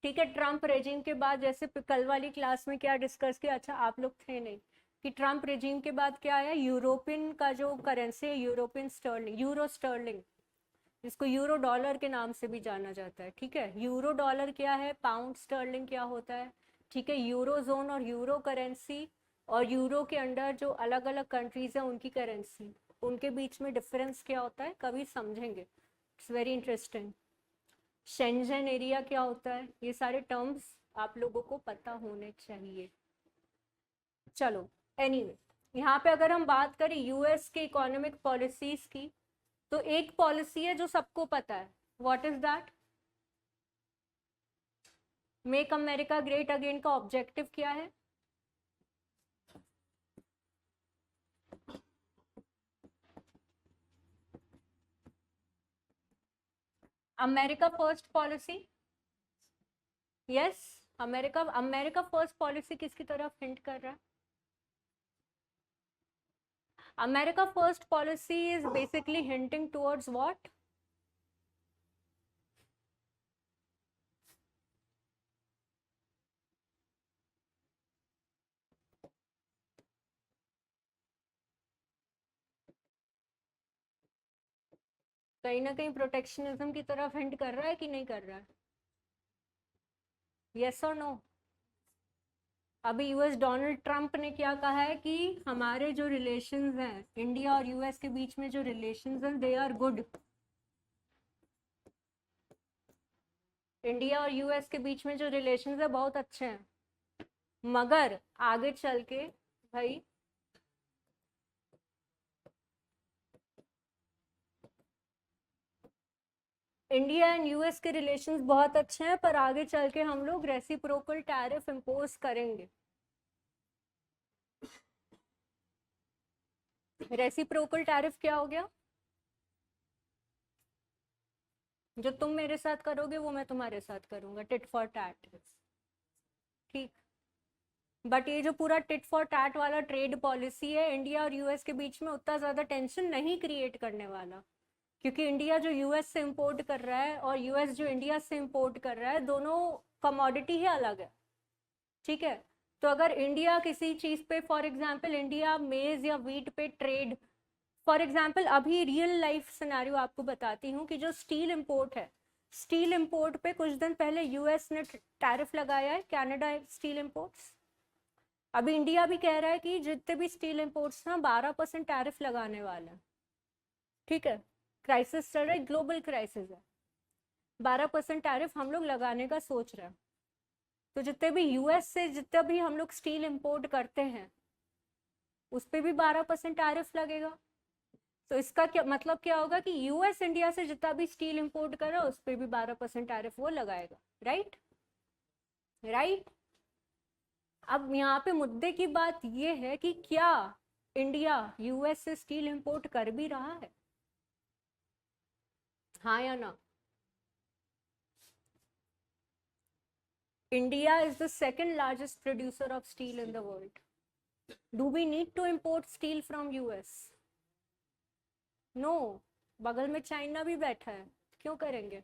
ठीक है। ट्रम्प रेजिम के बाद, जैसे कल वाली क्लास में क्या डिस्कस किया, अच्छा आप लोग थे नहीं, कि ट्रम्प रेजिम के बाद क्या आया? यूरोपियन का जो करेंसी है, यूरोपियन स्टर्लिंग, यूरो स्टर्लिंग, जिसको यूरो डॉलर के नाम से भी जाना जाता है, ठीक है। यूरो डॉलर क्या है, पाउंड स्टर्लिंग क्या होता है, ठीक है। यूरो जोन और यूरो करेंसी और यूरो के अंडर जो अलग अलग कंट्रीज हैं उनकी करेंसी, उनके बीच में डिफरेंस क्या होता है, कभी समझेंगे, it's very interesting. Schengen area क्या होता है, ये सारे टर्म्स आप लोगों को पता होने चाहिए। चलो एनीवे, यहाँ पे अगर हम बात करें यूएस के इकोनॉमिक पॉलिसीज की, तो एक पॉलिसी है जो सबको पता है। What is that? Make America great again का ऑब्जेक्टिव क्या है? America first policy. Yes, America America first policy किसकी तरफ हिंट कर रहा है? America first policy is basically hinting towards what? कहीं ना कहीं प्रोटेक्शनिज्म की तरफ हिंट कर रहा है कि नहीं कर रहा है? यस और नो? अभी यूएस डोनाल्ड ट्रंप ने क्या कहा है कि हमारे जो रिलेशंस हैं इंडिया और यूएस के बीच में, जो रिलेशंस हैं दे आर गुड। इंडिया और यूएस के बीच में जो रिलेशंस है बहुत अच्छे हैं, मगर आगे चल के भाई इंडिया एंड यूएस के रिलेशंस बहुत अच्छे हैं, पर आगे चल के हम लोग रेसिप्रोकल टैरिफ इम्पोज करेंगे। रेसिप्रोकल टैरिफ क्या हो गया? जो तुम मेरे साथ करोगे वो मैं तुम्हारे साथ करूंगा, टिट फॉर टैट। ठीक। बट ये जो पूरा टिट फॉर टैट वाला ट्रेड पॉलिसी है इंडिया और यूएस के बीच में उतना ज्यादा टेंशन नहीं क्रिएट करने वाला, क्योंकि इंडिया जो यूएस से इंपोर्ट कर रहा है और यूएस जो इंडिया से इंपोर्ट कर रहा है, दोनों कमोडिटी ही अलग है। ठीक है, तो अगर इंडिया किसी चीज पे, फॉर एग्जांपल इंडिया मेज या वीट पे ट्रेड, फॉर एग्जांपल अभी रियल लाइफ सिनेरियो आपको बताती हूँ कि जो स्टील इंपोर्ट है, स्टील इंपोर्ट पे कुछ दिन पहले यूएस ने टैरिफ लगाया है, कनाडा स्टील इंपोर्ट्स। अभी इंडिया भी कह रहा है कि जितने भी स्टील इंपोर्ट्स ना 12% टैरिफ लगाने वाला है। ठीक है, क्राइसिस चल रहा है, ग्लोबल क्राइसिस है, 12% टैरिफ हम लोग लगाने का सोच रहे हैं। तो जितने भी यूएस से जितना भी हम लोग स्टील इंपोर्ट करते हैं उस पर भी 12% टैरिफ लगेगा। तो इसका क्या मतलब, क्या होगा कि यूएस इंडिया से जितना भी स्टील इंपोर्ट कर रहा है उस पर भी 12% टैरिफ वो लगाएगा। Right right. अब यहाँ पे मुद्दे की बात ये है कि क्या इंडिया यूएस से स्टील इंपोर्ट कर भी रहा है, हाँ या ना? India is the second largest producer of steel in the world. Do we need to import steel from US? No. बगल में चाइना भी बैठा है, क्यों करेंगे?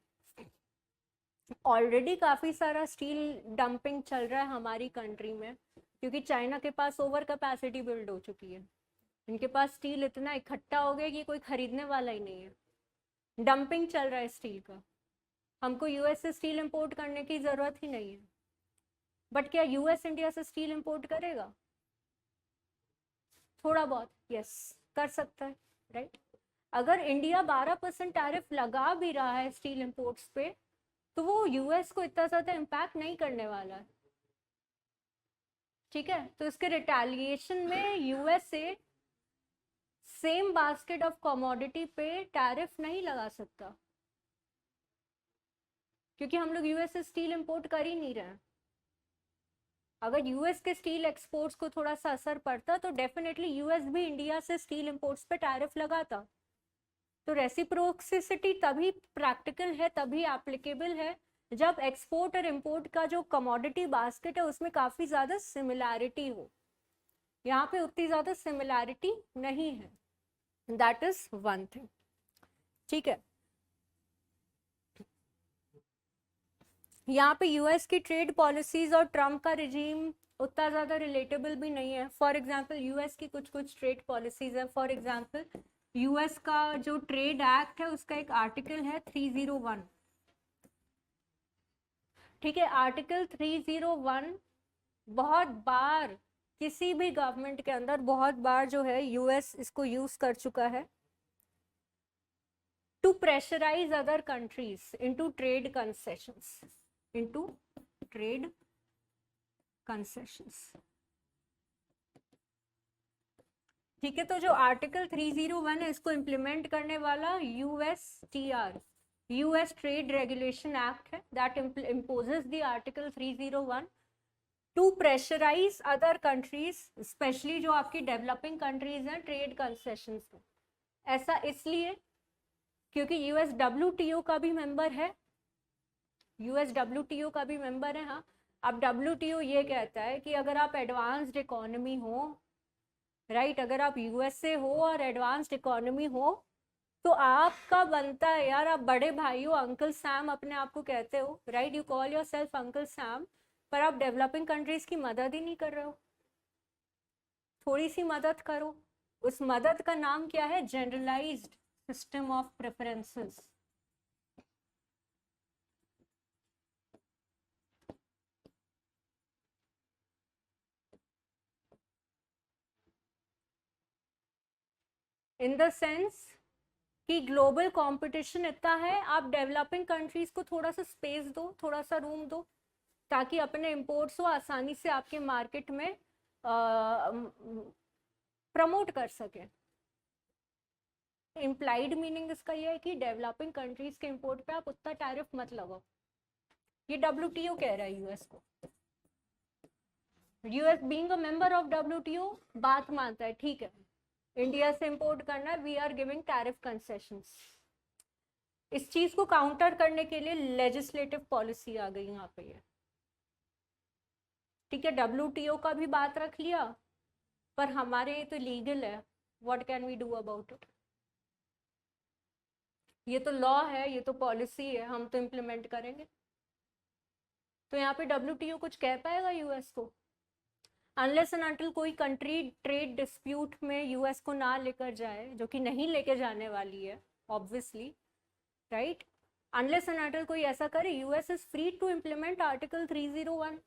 ऑलरेडी काफी सारा स्टील डंपिंग चल रहा है हमारी कंट्री में, क्योंकि चाइना के पास ओवर कैपेसिटी बिल्ड हो चुकी है। इनके पास स्टील इतना इकट्ठा हो गया कि कोई खरीदने वाला ही नहीं है। डंपिंग चल रहा है स्टील का, हमको यूएस से स्टील इंपोर्ट करने की जरूरत ही नहीं है। बट क्या यूएस इंडिया से स्टील इंपोर्ट करेगा? थोड़ा बहुत यस कर सकता है। राइट। अगर इंडिया 12% टैरिफ लगा भी रहा है स्टील इंपोर्ट्स पे, तो वो यूएस को इतना ज्यादा इम्पैक्ट नहीं करने वाला है। ठीक है, तो इसके रिटेलिएशन में यूएस से सेम बास्केट ऑफ कमोडिटी पे टैरिफ नहीं लगा सकता, क्योंकि हम लोग यूएस से स्टील इंपोर्ट कर ही नहीं रहे हैं। अगर यूएस के स्टील एक्सपोर्ट्स को थोड़ा सा असर पड़ता तो डेफिनेटली यूएस भी इंडिया से स्टील इंपोर्ट्स पे टैरिफ लगाता। तो रेसिप्रोसिटी तभी प्रैक्टिकल है, तभी एप्लीकेबल है, जब एक्सपोर्ट और इंपोर्ट का जो कमोडिटी बास्केट है उसमें काफी ज्यादा सिमिलैरिटी हो। यहाँ पे उतनी ज्यादा सिमिलैरिटी नहीं है, दैट इज वन थिंग। ठीक है, यहाँ पे यूएस की ट्रेड पॉलिसीज और ट्रम्प का रिजीम उतना ज़्यादा रिलेटेबल भी नहीं है। फॉर एग्जांपल यूएस की कुछ कुछ ट्रेड पॉलिसीज है। फॉर एग्जांपल यूएस का जो ट्रेड एक्ट है उसका एक आर्टिकल है 301। ठीक है, आर्टिकल 301 बहुत बार किसी भी गवर्नमेंट के अंदर बहुत बार जो है यूएस इसको यूज कर चुका है to pressurise other countries into trade concessions, into trade concessions। ठीक है, तो जो आर्टिकल 301 है इसको इम्प्लीमेंट करने वाला USTR, US trade regulation act है, that imposes the article 301 to pressurise other countries, especially जो आपकी डेवलपिंग कंट्रीज हैं, ट्रेड कंसेशंस में। ऐसा इसलिए क्योंकि यूएस डब्ल्यूटीओ का भी मेंबर है, यूएस डब्ल्यूटीओ का भी मेंबर है। हाँ, अब डब्ल्यूटीओ ये कहता है कि अगर आप एडवांस्ड इकोनॉमी हो, राइट, अगर आप यूएसए हो और एडवांस्ड इकोनॉमी हो तो आपका बनता है यार, आप बड़े भाई हो, अंकल सैम अपने आप को कहते हो, right, you call your self uncle Sam, पर आप डेवलपिंग कंट्रीज की मदद ही नहीं कर रहे हो। थोड़ी सी मदद करो, उस मदद का नाम क्या है? Generalised system of preferences. In the sense कि ग्लोबल कंपटीशन इतना है, आप डेवलपिंग कंट्रीज को थोड़ा सा स्पेस दो, थोड़ा सा रूम दो, ताकि अपने इम्पोर्ट्स को आसानी से आपके मार्केट में प्रमोट कर सके। इम्प्लाइड मीनिंग इसका यह है कि डेवलपिंग कंट्रीज के इम्पोर्ट पे आप उतना टैरिफ मत लगाओ। ये WTO कह रहा है यूएस को। US being a member of WTO बात मानता है, ठीक है इंडिया से इंपोर्ट करना है, we are giving tariff concessions. इस चीज को काउंटर करने के लिए लेजिस्लेटिव पॉलिसी आ गई यहाँ पे ये, ठीक है। WTO का भी बात रख लिया, पर हमारे ये तो लीगल है, what can we do about it. ये तो लॉ है, ये तो पॉलिसी है, हम तो इम्प्लीमेंट करेंगे। तो यहाँ पे WTO कुछ कह पाएगा यूएस को? अनलेस एंड अनटिल कोई कंट्री ट्रेड डिस्प्यूट में यूएस को ना लेकर जाए, जो कि नहीं लेके जाने वाली है obviously, right. Unless and until कोई ऐसा करे, US is free to implement article 301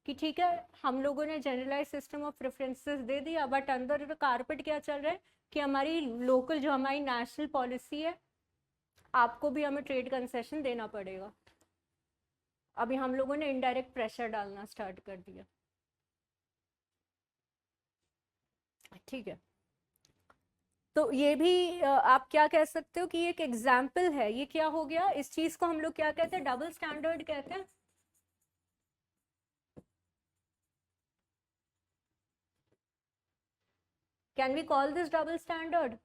कि ठीक है हम लोगों ने जनरलाइज सिस्टम ऑफ प्रेफरेंसेस दे दिया, बट अंदर कारपेट क्या चल रहा है कि हमारी लोकल जो हमारी नेशनल पॉलिसी है, आपको भी हमें ट्रेड कंसेशन देना पड़ेगा। अभी हम लोगों ने इनडायरेक्ट प्रेशर डालना स्टार्ट कर दिया, ठीक है। तो ये भी आप क्या कह सकते हो कि एक एग्जाम्पल है। ये क्या हो गया, इस चीज को हम लोग क्या कहते हैं, डबल स्टैंडर्ड कहते हैं। Can we call this double standard?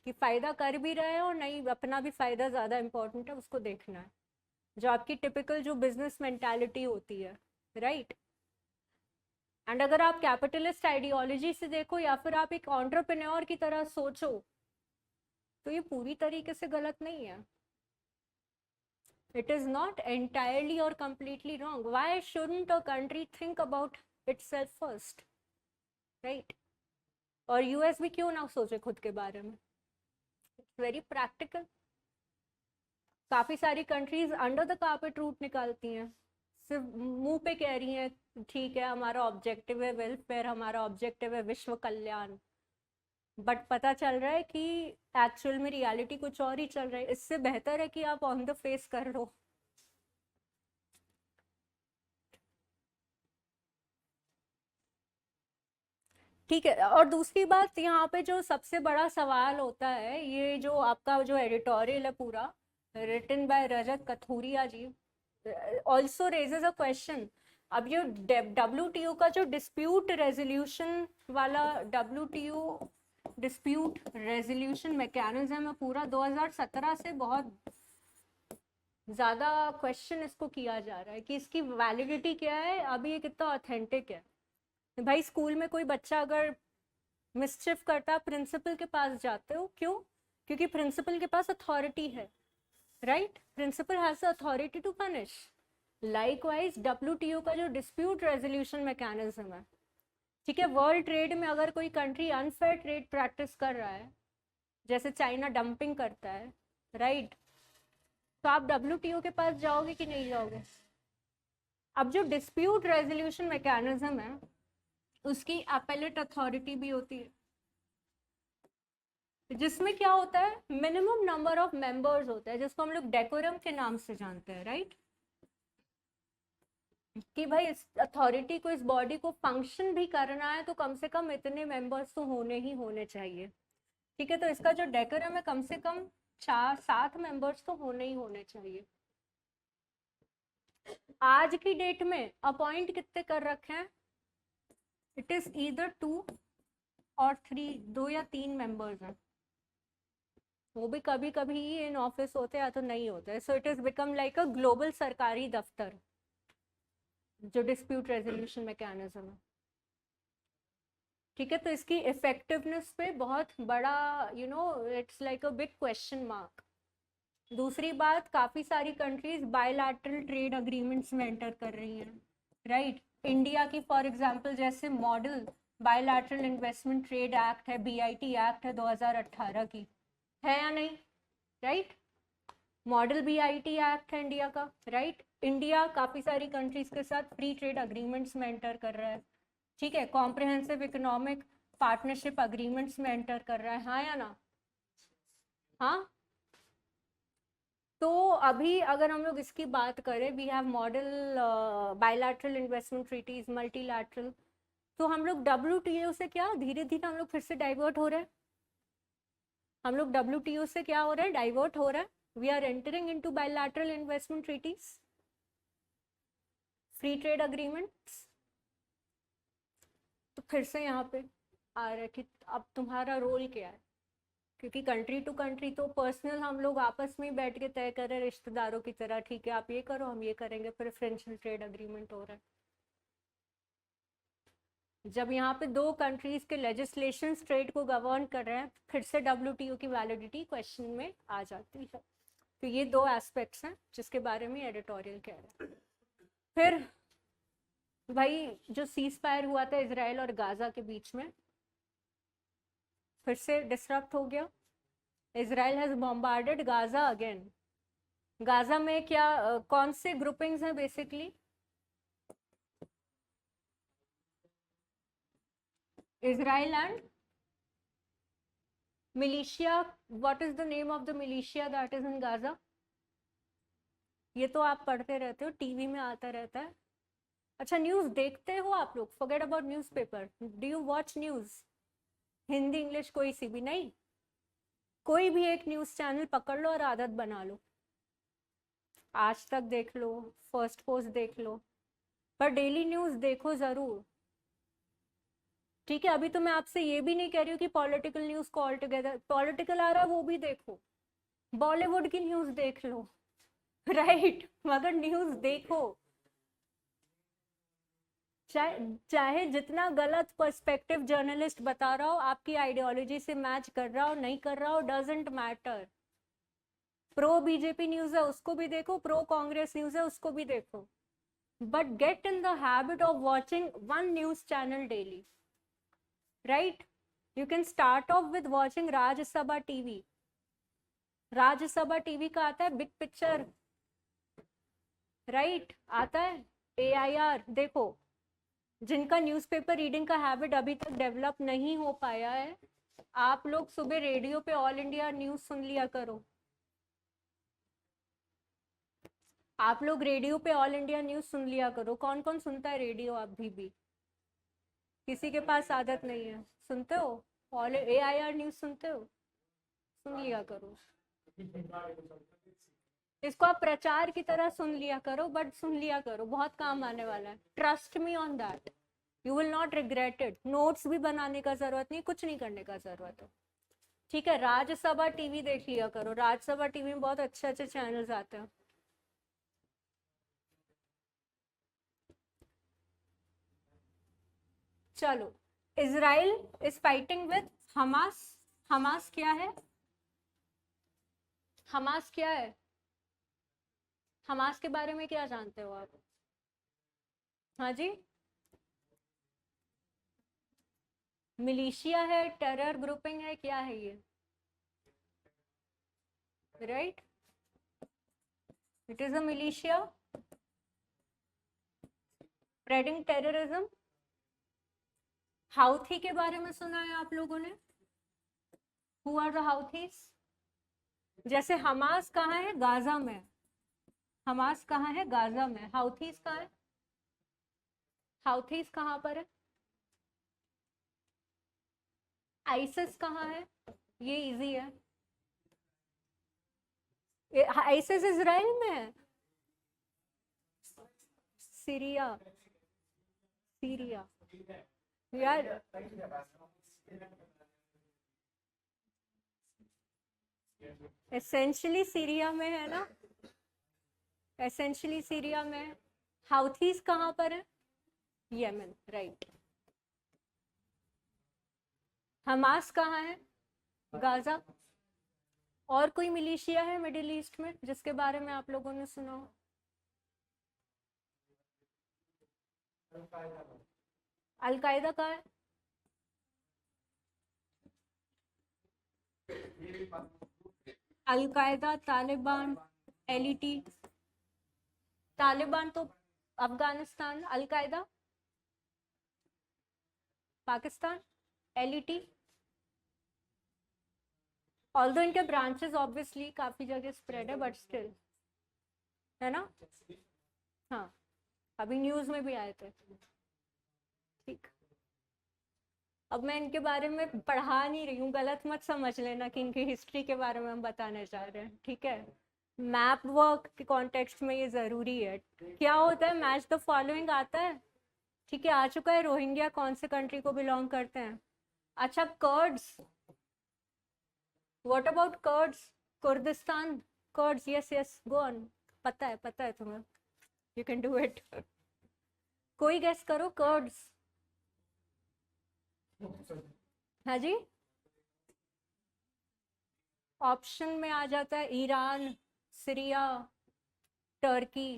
कि फायदा कर भी रहे हो, नहीं अपना भी फायदा ज्यादा इंपॉर्टेंट है, उसको देखना है, जो आपकी टिपिकल जो बिजनेस मेंटालिटी होती है, राइट। एंड अगर आप कैपिटलिस्ट आइडियोलॉजी से देखो या फिर आप एक एंटरप्रेन्योर की तरह सोचो, तो ये पूरी तरीके से गलत नहीं है। It is not entirely or completely wrong. Why shouldn't a country think about itself first, right? और यूएस भी क्यों ना सोचे खुद के बारे में? It's very practical. काफी सारी countries under the carpet route निकालती हैं, सिर्फ मुंह पे कह रही हैं ठीक है हमारा ऑब्जेक्टिव है वेलफेयर, हमारा ऑब्जेक्टिव है विश्व कल्याण, बट पता चल रहा है कि एक्चुअल में रियलिटी कुछ और ही चल रहा है। इससे बेहतर है कि आप ऑन द फेस कर लो। ठीक है, और दूसरी बात यहाँ पे जो सबसे बड़ा सवाल होता है, ये जो आपका जो एडिटोरियल है पूरा written by Rajat Kathuria ji, also raises a question. अब ये WTO का जो डिस्प्यूट रेजोल्यूशन वाला WTO डिस्प्यूट रेजोल्यूशन मैकेनिज्म है पूरा, 2017 से बहुत ज़्यादा क्वेश्चन इसको किया जा रहा है कि इसकी वैलिडिटी क्या है, अभी ये कितना ऑथेंटिक है। भाई स्कूल में कोई बच्चा अगर मिसचिफ करता, प्रिंसिपल के पास जाते हो, क्यों? क्योंकि प्रिंसिपल के पास अथॉरिटी है, right. Principal has the authority to punish. Likewise WTO का जो डिस्प्यूट रेजोल्यूशन मैकेनिज्म है, ठीक है, वर्ल्ड ट्रेड में अगर कोई कंट्री अनफेयर ट्रेड प्रैक्टिस कर रहा है, जैसे चाइना डंपिंग करता है, राइट, तो आप WTO के पास जाओगे कि नहीं जाओगे? अब जो डिस्प्यूट रेजोल्यूशन मैकेनिज्म है उसकी अपेलेट अथॉरिटी भी होती है, जिसमें क्या होता है, मिनिमम नंबर ऑफ मेंबर्स होता है, जिसको हम लोग डेकोरम के नाम से जानते हैं, राइट। कि भाई इस अथॉरिटी को, इस बॉडी को फंक्शन भी करना है तो कम से कम इतने मेंबर्स तो होने ही होने चाहिए, ठीक है। तो इसका जो डेकोरम है कम से कम 4-7 मेंबर्स तो होने ही होने चाहिए। आज की डेट में अपॉइंट कितने कर रखे हैं? इट इज ईदर 2 और 3, 2 या 3 मेंबर्स हैं, वो भी कभी कभी ही इन ऑफिस होते हैं या तो नहीं होते। So it is become like a global सरकारी दफ्तर, जो डिस्प्यूट रेजोल्यूशन मैकेनिज्म है, ठीक है। तो इसकी इफेक्टिवनेस पे बहुत बड़ा it's like a big question mark. दूसरी बात, काफी सारी कंट्रीज बायलैटरल ट्रेड अग्रीमेंट्स में एंटर कर रही हैं, राइट। इंडिया की फॉर एग्जांपल जैसे model bilateral investment trade act है, बीआईटी एक्ट है 2018 की, है या नहीं, राइट? मॉडल बीआईटी एक्ट है इंडिया का, राइट? इंडिया काफी सारी कंट्रीज के साथ फ्री ट्रेड अग्रीमेंट्स में एंटर कर रहा है, ठीक है, कॉम्प्रिहेंसिव इकोनॉमिक पार्टनरशिप अग्रीमेंट्स में एंटर कर रहा है, हाँ या ना? हाँ। तो अभी अगर हम लोग इसकी बात करें, we have model bilateral investment treaties, multilateral, तो हम लोग WTO से क्या धीरे धीरे हम लोग फिर से डाइवर्ट हो रहे हैं, हम लोग WTO से क्या हो रहा है, डाइवर्ट हो रहा है, we are entering into bilateral investment treaties, free trade agreements. तो फिर से यहाँ पे आ रहा है कि अब तुम्हारा रोल क्या है, क्योंकि कंट्री टू कंट्री तो पर्सनल हम लोग आपस में बैठ के तय कर रहे हैं रिश्तेदारों की तरह, ठीक है आप ये करो हम ये करेंगे, प्रेफरेंशियल ट्रेड अग्रीमेंट हो रहा है। जब यहाँ पे दो कंट्रीज के लेजिस्लेशन ट्रेड को गवर्न कर रहे हैं, फिर से WTO की वैलिडिटी क्वेश्चन में आ जाती है। तो ये दो एस्पेक्ट्स हैं जिसके बारे में एडिटोरियल कह रहे हैं। फिर भाई जो सीज फायर हुआ था इजराइल और गाजा के बीच में, फिर से डिसरप्ट हो गया, Israel has bombarded Gaza again. Gaza में क्या कौन से ग्रुपिंग्स हैं basically? Israel and militia. What is the name of the militia that is in Gaza? ये तो आप पढ़ते रहते हो, टीवी में आता रहता है। अच्छा न्यूज़ देखते हो आप लोग? Forget about newspaper, do you watch news? Hindi English कोई सी भी नहीं, कोई भी एक न्यूज़ चैनल पकड़ लो और आदत बना लो, आज तक देख लो, फर्स्ट पोस्ट देख लो, पर डेली न्यूज़ देखो ज़रूर, ठीक है? अभी तो मैं आपसे ये भी नहीं कह रही हूँ कि पॉलिटिकल न्यूज़ को ऑल टुगेदर, पॉलिटिकल आ रहा है वो भी देखो, बॉलीवुड की न्यूज़ देख लो, राइट? मगर न्यूज़ देखो, चाहे जितना गलत पर्सपेक्टिव जर्नलिस्ट बता रहा हो, आपकी आइडियोलॉजी से मैच कर रहा हो नहीं कर रहा हो, doesn't matter. Pro BJP news है उसको भी देखो, प्रो कांग्रेस न्यूज है उसको भी देखो, but get in the habit of watching one news channel daily, right? You can start of with watching Rajya Sabha TV. Rajya Sabha TV का आता है बिग पिक्चर, राइट? आता है AIR। देखो, जिनका न्यूज़पेपर रीडिंग का हैबिट अभी तक डेवलप नहीं हो पाया है, आप लोग सुबह रेडियो पे ऑल इंडिया न्यूज़ सुन लिया करो, आप लोग रेडियो पे ऑल इंडिया न्यूज़ सुन लिया करो। कौन कौन सुनता है रेडियो अभी भी? किसी के पास आदत नहीं है, सुनते हो? ऑल AIR न्यूज़ सुनते हो? सुन लिया करो, इसको आप प्रचार की तरह सुन लिया करो, बट सुन लिया करो, बहुत काम आने वाला है, trust me on that, you will not regret it. Notes भी बनाने का जरूरत नहीं, कुछ नहीं करने का जरूरत है, ठीक है? राज्यसभा टीवी देख लिया करो, राज्यसभा टीवी में बहुत अच्छे अच्छे चैनल्स आते हैं। चलो, Israel is fighting with Hamas. Hamas क्या है? हमास क्या है? हमास के बारे में क्या जानते हो आप? हाँ जी, मिलिशिया है, टेरर ग्रुपिंग है, क्या है ये? Right, it is a militia spreading terrorism. Houthi के बारे में सुना है आप लोगों ने? Who are the Houthis? जैसे हमास कहाँ है? गाजा में। हमास कहाँ है? गाजा में। हाउथीज कहाँ है? हाउथीज कहाँ पर है? आइसिस कहाँ है? ये इजी है, आइसिस इजराइल में है। सीरिया, सीरिया यार, एसेंशियली सीरिया में है ना, एसेंशियली सीरिया में। हाउथीज कहाँ पर है? Yemen, right. हमास कहाँ है? गाजा। और कोई मिलिशिया है मिडिल ईस्ट में जिसके बारे में आप लोगों ने सुना हो? अलकायदा का है? Al Qaeda, Taliban, LET. तालिबान तो Afghanistan, al Qaeda Pakistan, LET although इनके ब्रांचेस ऑब्वियसली काफी जगह स्प्रेड है बट स्टिल, है ना? हाँ, अभी न्यूज में भी आए थे। ठीक, अब मैं इनके बारे में पढ़ा नहीं रही हूँ, गलत मत समझ लेना कि इनकी हिस्ट्री के बारे में हम बताने जा रहे हैं, ठीक है? मैप वर्क के कॉन्टेक्स्ट में ये जरूरी है। क्या होता है, मैच द फॉलोइंग आता है, ठीक है, आ चुका है। रोहिंग्या कौन से कंट्री को बिलोंग करते हैं? अच्छा, curds, what about curds? Kurdistan, curds, yes yes, go on. पता है तुम्हें, यू कैन डू इट। कोई गेस करो, कर्ड्स। हाँ जी, ऑप्शन में आ जाता है Iran, Syria, Turkey.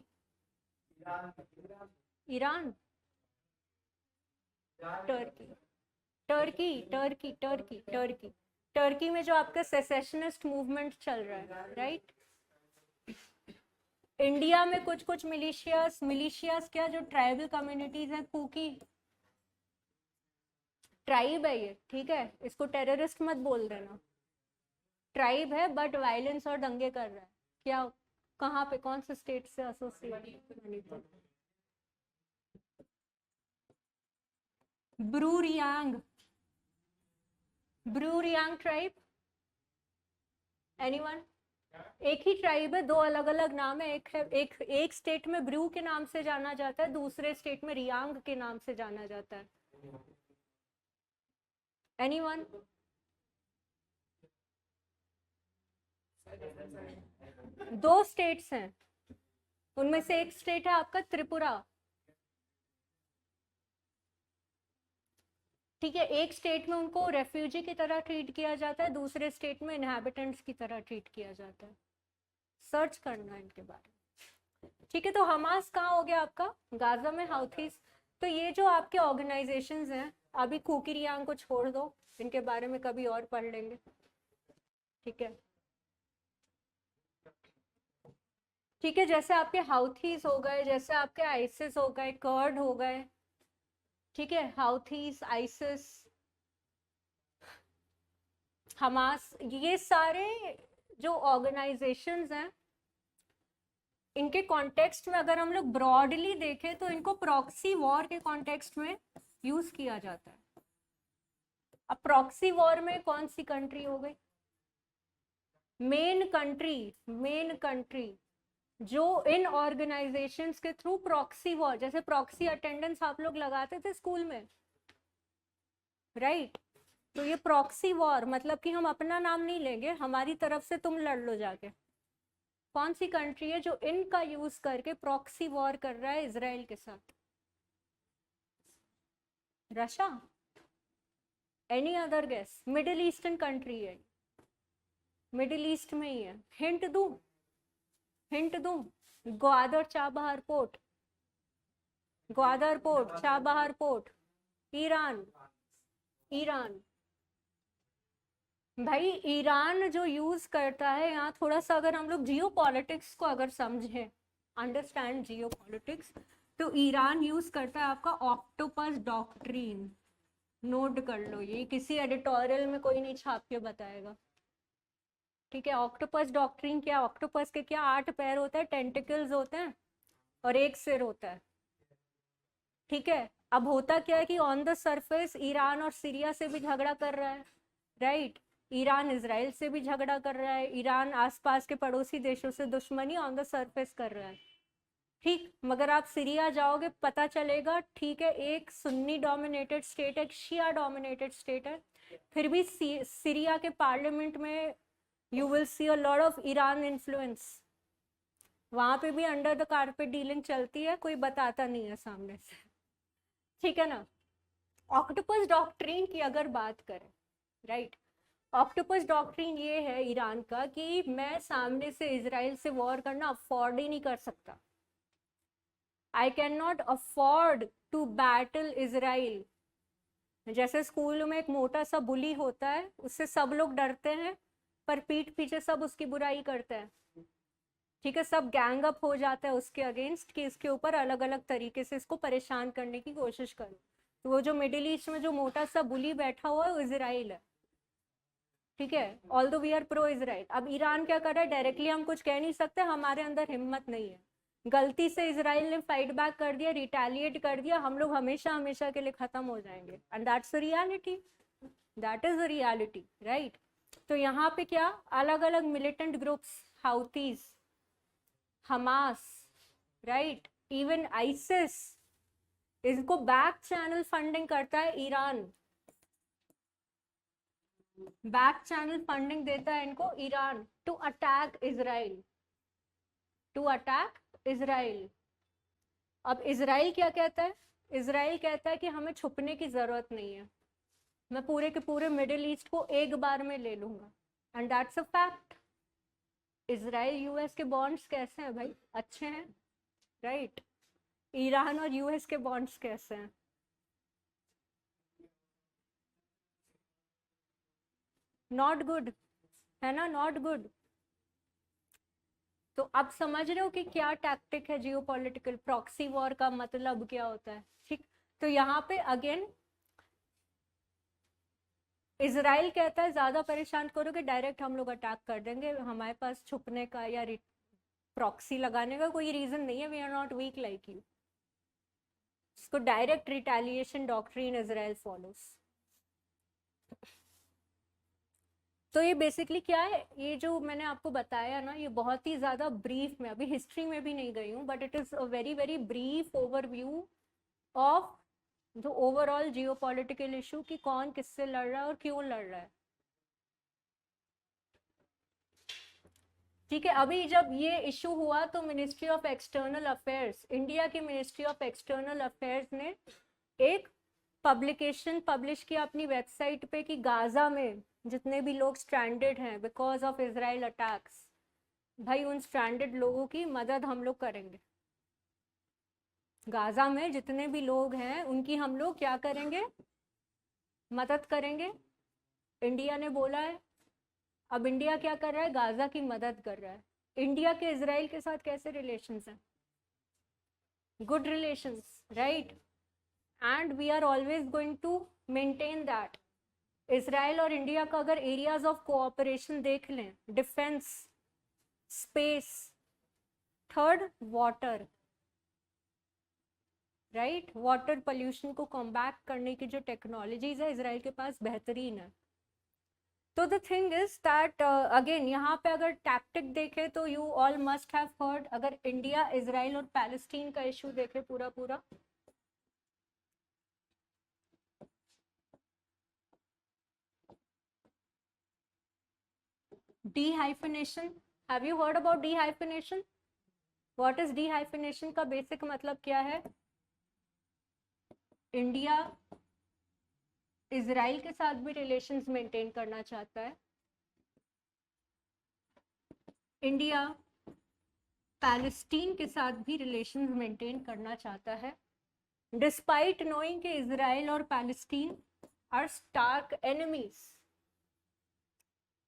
Iran, Turkey, Turkey, Turkey, Turkey, Turkey. Turkey में जो आपका सेसेशनिस्ट मूवमेंट चल रहा है, राइट? इंडिया में कुछ कुछ मिलिशियास, मिलिशियास क्या, जो ट्राइबल कम्युनिटीज हैं, कुकी ट्राइब है ये, ठीक है, इसको टेररिस्ट मत बोल देना। ट्राइब है बट वायलेंस और दंगे कर रहा है। क्या, कहाँ पे, कौन से स्टेट से associate? Bru Reang, Bru Reang tribe, anyone? एक ही ट्राइब है, दो अलग अलग नाम है। एक है, एक स्टेट में ब्रू के नाम से जाना जाता है, दूसरे स्टेट में रियांग के नाम से जाना जाता है। एनीवन? दो स्टेट्स हैं, उनमें से एक स्टेट है आपका त्रिपुरा, ठीक है। एक स्टेट में उनको रेफ्यूजी की तरह ट्रीट किया जाता है, दूसरे स्टेट में इनहैबिटेंट्स की तरह ट्रीट किया जाता है। सर्च करना है इनके बारे में, ठीक है। तो हमास कहाँ हो गया आपका? गाजा में, हाउथीज। तो ये जो आपके ऑर्गेनाइजेशंस हैं, अभी कुकीरियांग को छोड़ दो, इनके बारे में कभी और पढ़ लेंगे, ठीक है? ठीक है, जैसे आपके हाउथीज हो गए, जैसे आपके आइसिस हो गए, कर्ड हो गए, ठीक है, हाउथीज, आइसिस, हमास, ये सारे जो ऑर्गेनाइजेशंस हैं, इनके कॉन्टेक्स्ट में अगर हम लोग ब्रॉडली देखें तो इनको प्रॉक्सी वॉर के कॉन्टेक्स्ट में यूज किया जाता है। अब प्रॉक्सी वॉर में कौन सी कंट्री हो गई? मेन कंट्री, मेन कंट्री जो इन ऑर्गेनाइजेशंस के थ्रू प्रॉक्सी वॉर, जैसे प्रॉक्सी अटेंडेंस आप लोग लगाते थे स्कूल में, राइट? तो ये प्रॉक्सी वॉर मतलब कि हम अपना नाम नहीं लेंगे, हमारी तरफ से तुम लड़ लो जाके। कौन सी कंट्री है जो इनका यूज करके प्रॉक्सी वॉर कर रहा है इजराइल के साथ? Russia? Any other guess? Middle eastern country है, मिडिल ईस्ट में ही है। हिंट दूं, हिंट दूं? Gwadar Chabahar port, Gwadar port, Chabahar port, Iran, Iran. भाई ईरान जो यूज करता है, यहाँ थोड़ा सा अगर हम लोग जियो पॉलिटिक्स को अगर समझे, अंडरस्टैंड जियो पॉलिटिक्स, तो ईरान यूज करता है आपका ऑक्टोपस डॉक्ट्रीन। नोट कर लो, ये किसी एडिटोरियल में कोई नहीं छाप के बताएगा, ठीक है? ऑक्टोपस डॉक्ट्रिन क्या, ऑक्टोपस के क्या 8 पैर होते हैं, टेंटिकल्स होते हैं और एक सिर होता है, ठीक है। अब होता क्या है कि ऑन द सरफेस ईरान और सीरिया से भी झगड़ा कर रहा है, राइट? ईरान इसराइल से भी झगड़ा कर रहा है, ईरान आसपास के पड़ोसी देशों से दुश्मनी ऑन द सरफेस कर रहा है, ठीक। मगर आप सीरिया जाओगे पता चलेगा, ठीक है, एक सुन्नी डोमिनेटेड स्टेट है, एक शिया डोमिनेटेड स्टेट है, फिर भी सीरिया के पार्लियामेंट में you will see a lot of Iran influence. वहां पे भी अंडर द कारपेट डीलिंग चलती है, कोई बताता नहीं है सामने से, ठीक है ना? ऑक्टोपस डॉक्ट्रिन की अगर बात करें, राइट, ऑक्टोपस डॉक्ट्रिन ये है ईरान का कि मैं सामने से इजराइल से वॉर करना अफोर्ड ही नहीं कर सकता, I can not afford to battle Israel. जैसे स्कूल में एक मोटा सा बुली होता है, उससे सब लोग डरते हैं, पर पीठ पीछे सब उसकी बुराई करते हैं, ठीक है, सब गैंग अप हो जाता है उसके अगेंस्ट कि इसके ऊपर अलग अलग तरीके से इसको परेशान करने की कोशिश करो। तो वो जो मिडिल ईस्ट में जो मोटा सा बुली बैठा हुआ है वो इजराइल है, ठीक है, ऑल दो वी आर प्रो इजराइल। अब ईरान क्या कर रहा है, डायरेक्टली हम कुछ कह नहीं सकते, हमारे अंदर हिम्मत नहीं है। गलती से इजराइल ने फाइट बैक कर दिया, रिटेलिएट कर दिया, हम लोग हमेशा हमेशा के लिए खत्म हो जाएंगे, and that's the reality, that is the reality, right. तो यहाँ पे क्या, अलग अलग militant groups, Houthis, Hamas, right, even ISIS, इसको बैक चैनल फंडिंग करता है ईरान, बैक चैनल फंडिंग देता है इनको Iran to attack Israel, to attack Israel. अब इजराइल क्या कहता है, इजराइल कहता है कि हमें छुपने की जरूरत नहीं है, मैं पूरे के पूरे मिडिल ईस्ट को एक बार में ले लूंगा, and that's a fact. Israel US के बॉन्ड्स कैसे हैं भाई, अच्छे हैं, राइट। ईरान और यूएस के बॉन्ड्स कैसे हैं, नॉट गुड, है ना, नॉट गुड। तो अब समझ रहे हो कि क्या टैक्टिक है जियोपॉलिटिकल, प्रॉक्सी वॉर का मतलब क्या होता है, ठीक। तो यहाँ पे अगेन इजराइल कहता है ज्यादा परेशान करोगे डायरेक्ट हम लोग अटैक कर देंगे, हमारे पास छुपने का या प्रॉक्सी लगाने का कोई रीजन नहीं है, we are not weak like you. इसको direct retaliation doctrine Israel follows. तो ये बेसिकली क्या है, ये जो मैंने आपको बताया ना, ये बहुत ही ज्यादा ब्रीफ में, अभी हिस्ट्री में भी नहीं गई हूँ, but it is a very very brief overview of the overall geopolitical issue कि कौन किससे लड़ रहा है और क्यों लड़ रहा है, ठीक है। अभी जब ये इशू हुआ तो ministry of external affairs, India की मिनिस्ट्री ऑफ एक्सटर्नल अफेयर्स ने एक पब्लिकेशन पब्लिश किया अपनी वेबसाइट पे कि गाजा में जितने भी लोग स्ट्रैंडेड हैं बिकॉज ऑफ इजराइल अटैक्स, भाई उन स्ट्रैंडेड लोगों की मदद हम लोग करेंगे, गाजा में जितने भी लोग हैं उनकी हम लोग क्या करेंगे, मदद करेंगे, इंडिया ने बोला है। अब इंडिया क्या कर रहा है, गाजा की मदद कर रहा है। इंडिया के इजराइल के साथ कैसे रिलेशंस हैं, good relations, right, and we are always going to maintain that. Israel और इंडिया का अगर एरियाज ऑफ कोऑपरेशन देख लें, defence, space, third water, right, water pollution को कॉम्बैट करने की जो टेक्नोलॉजीज है इसराइल के पास बेहतरीन है। तो the thing is that again यहाँ पे अगर टैक्टिक देखे तो you all must have heard, अगर इंडिया इसराइल और पैलेस्टीन का इशू देखे पूरा पूरा, dehyphenation, have you heard about dehyphenation? what is dehyphenation का बेसिक मतलब क्या है, इंडिया इजराइल के साथ भी रिलेशंस मेंटेन करना चाहता है, इंडिया पैलेस्टीन के साथ भी रिलेशंस मेंटेन करना चाहता है, डिस्पाइट नोइंग कि इजराइल और पैलेस्टीन आर स्टार्क एनिमीज।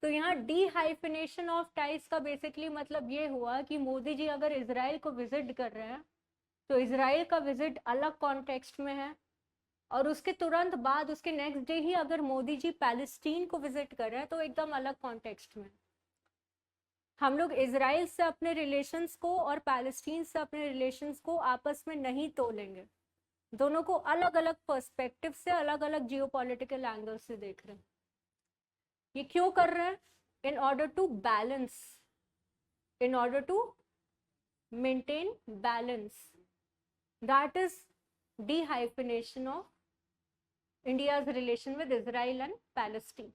तो यहाँ डीहाइफिनेशन ऑफ टाइज का बेसिकली मतलब ये हुआ कि मोदी जी अगर इजराइल को विजिट कर रहे हैं तो इजराइल का विजिट अलग कॉन्टेक्स्ट में है, और उसके तुरंत बाद उसके नेक्स्ट डे ही अगर मोदी जी पैलेस्टीन को विजिट कर रहे हैं तो एकदम अलग कॉन्टेक्स्ट में। हम लोग इजराइल से अपने रिलेशंस को और पैलेस्टीन से अपने रिलेशंस को आपस में नहीं तोलेंगे, दोनों को अलग अलग पर्सपेक्टिव से, अलग अलग जियोपॉलिटिकल एंगल से देख रहे हैं। ये क्यों कर रहे हैं, in order to balance, in order to maintain balance, that is dehyphenation of India's relation with Israel and Palestine.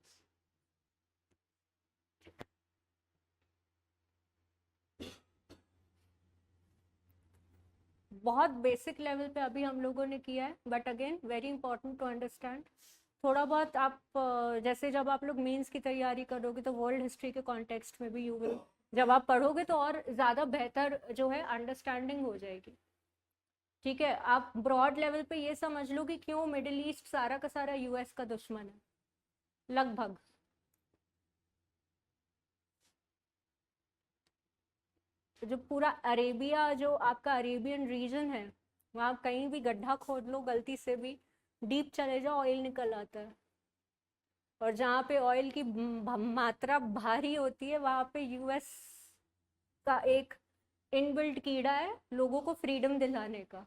बहुत बेसिक लेवल पे अभी हम लोगों ने किया है, but again very important to understand. थोड़ा बहुत आप जैसे जब आप लोग मेंस की तैयारी करोगे तो वर्ल्ड हिस्ट्री के कॉन्टेक्स्ट में भी यू विल, जब आप पढ़ोगे तो और ज़्यादा बेहतर जो है अंडरस्टैंडिंग हो जाएगी। ठीक है, आप ब्रॉड लेवल पे ये समझ लो कि क्यों मिडिल ईस्ट सारा का सारा यूएस का दुश्मन है लगभग। तो जो पूरा अरेबिया, जो आपका अरेबियन रीजन है, वहाँ कहीं भी गड्ढा खोद लो गलती से भी, डीप चले जाओ, ऑयल निकल आता है। और जहाँ पे ऑयल की मात्रा भारी होती है वहाँ पे यूएस का एक इनबिल्ट कीड़ा है लोगों को फ्रीडम दिलाने का।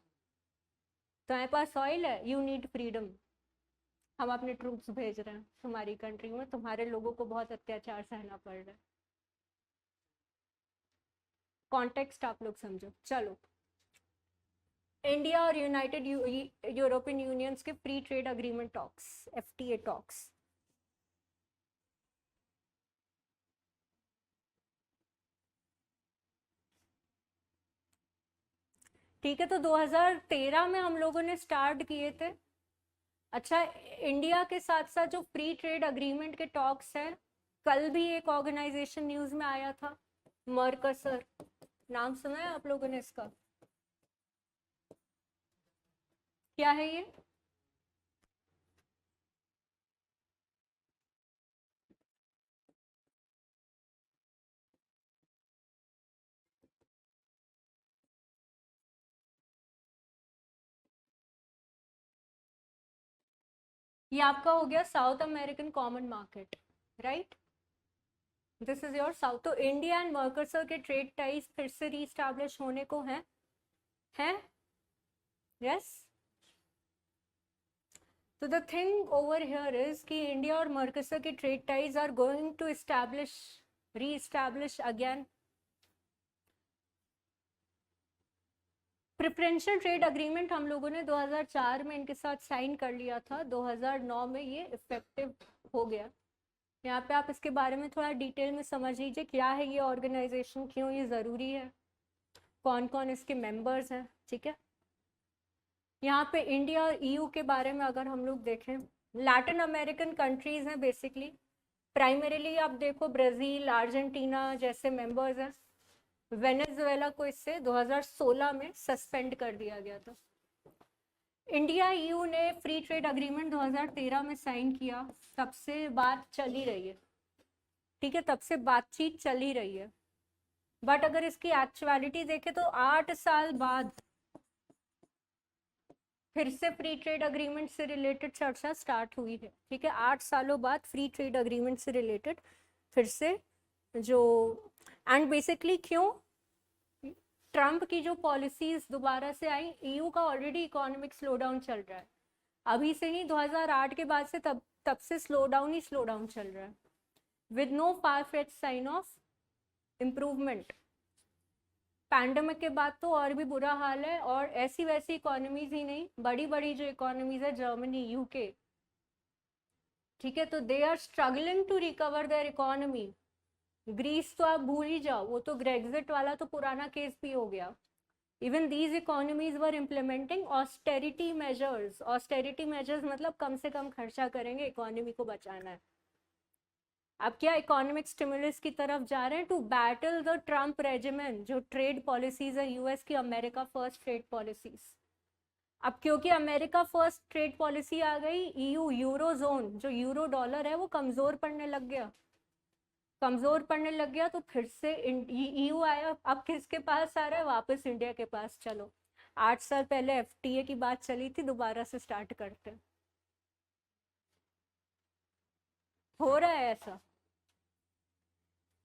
तुम्हारे पास ऑयल है, यू नीड फ्रीडम, हम अपने ट्रूप्स भेज रहे हैं तुम्हारी कंट्री में, तुम्हारे लोगों को बहुत अत्याचार सहना पड़ रहा है। कॉन्टेक्स्ट आप लोग समझो। चलो, इंडिया और यूनाइटेड यूरोपियन यूनियंस के free trade agreement talks, FTA talks. ठीक है, तो 2013 में हम लोगों ने स्टार्ट किए थे। अच्छा, इंडिया के साथ साथ जो फ्री ट्रेड अग्रीमेंट के टॉक्स हैं, कल भी एक ऑर्गेनाइजेशन न्यूज में आया था, मर्कसर, नाम सुना है आप लोगों ने इसका? क्या है ये आपका हो गया south American common market, right? This is your south. तो इंडिया एंड मर्कसर के ट्रेड टाइज फिर से रीस्टैब्लिश होने को हैं? यस। तो the thing over here is कि इंडिया और मर्कसर के trade ties are going to establish, re-establish again. Preferential trade agreement हम लोगों ने 2004 में इनके साथ साइन कर लिया था, 2009 में ये इफेक्टिव हो गया। यहाँ पे आप इसके बारे में थोड़ा डिटेल में समझ लीजिए, क्या है ये ऑर्गेनाइजेशन, क्यों ये ज़रूरी है, कौन कौन इसके मेंबर्स हैं। ठीक है, यहाँ पे इंडिया और ईयू के बारे में अगर हम लोग देखें, लैटिन अमेरिकन कंट्रीज हैं बेसिकली, प्राइमरीली आप देखो ब्राज़ील, अर्जेंटीना जैसे मेंबर्स हैं। वेनेजुएला को इससे 2016 में सस्पेंड कर दिया गया था। इंडिया ईयू ने फ्री ट्रेड अग्रीमेंट 2013 में साइन किया, तब से बात चल ही रही है। ठीक है, तब से बातचीत चल ही रही है, बट अगर इसकी एक्चुअलिटी देखें तो 8 साल बाद फिर से फ्री ट्रेड अग्रीमेंट से रिलेटेड चर्चा स्टार्ट हुई है। ठीक है, 8 सालों बाद फ्री ट्रेड अग्रीमेंट से रिलेटेड फिर से जो, एंड बेसिकली क्यों, ट्रम्प की जो पॉलिसीज दोबारा से आई, ईयू का ऑलरेडी इकोनॉमिक स्लो डाउन चल रहा है, अभी से नहीं, 2008 के बाद से तब से स्लो डाउन ही स्लो डाउन चल रहा है, with no far fetch sign of improvement. Pandemic के बाद तो और भी बुरा हाल है, और ऐसी वैसी इकोनॉमीज ही नहीं, बड़ी बड़ी जो इकोनॉमीज है, जर्मनी, यूके, ठीक है, तो they are struggling to recover their economy. Greece तो आप भूल ही जाओ, वो तो ग्रेग्जिट वाला तो पुराना केस भी हो गया। Even these economies were implementing austerity measures. Austerity measures मतलब कम से कम खर्चा करेंगे, इकोनॉमी को बचाना है। अब क्या इकोनॉमिक स्टिमुलस की तरफ जा रहे हैं to battle the Trump regimen, जो ट्रेड पॉलिसीज है यूएस की, अमेरिका फर्स्ट ट्रेड पॉलिसीज। अब क्योंकि अमेरिका फर्स्ट ट्रेड पॉलिसी आ गई, ईयू, यूरो जोन, जो यूरो डॉलर है वो कमजोर पड़ने लग गया, कमजोर पड़ने लग गया, तो फिर से ईयू आया। अब किसके पास आ रहा है वापस? इंडिया के पास। चलो, 8 साल पहले एफटीए की बात चली थी, दोबारा से स्टार्ट करते हैं। हो रहा है ऐसा।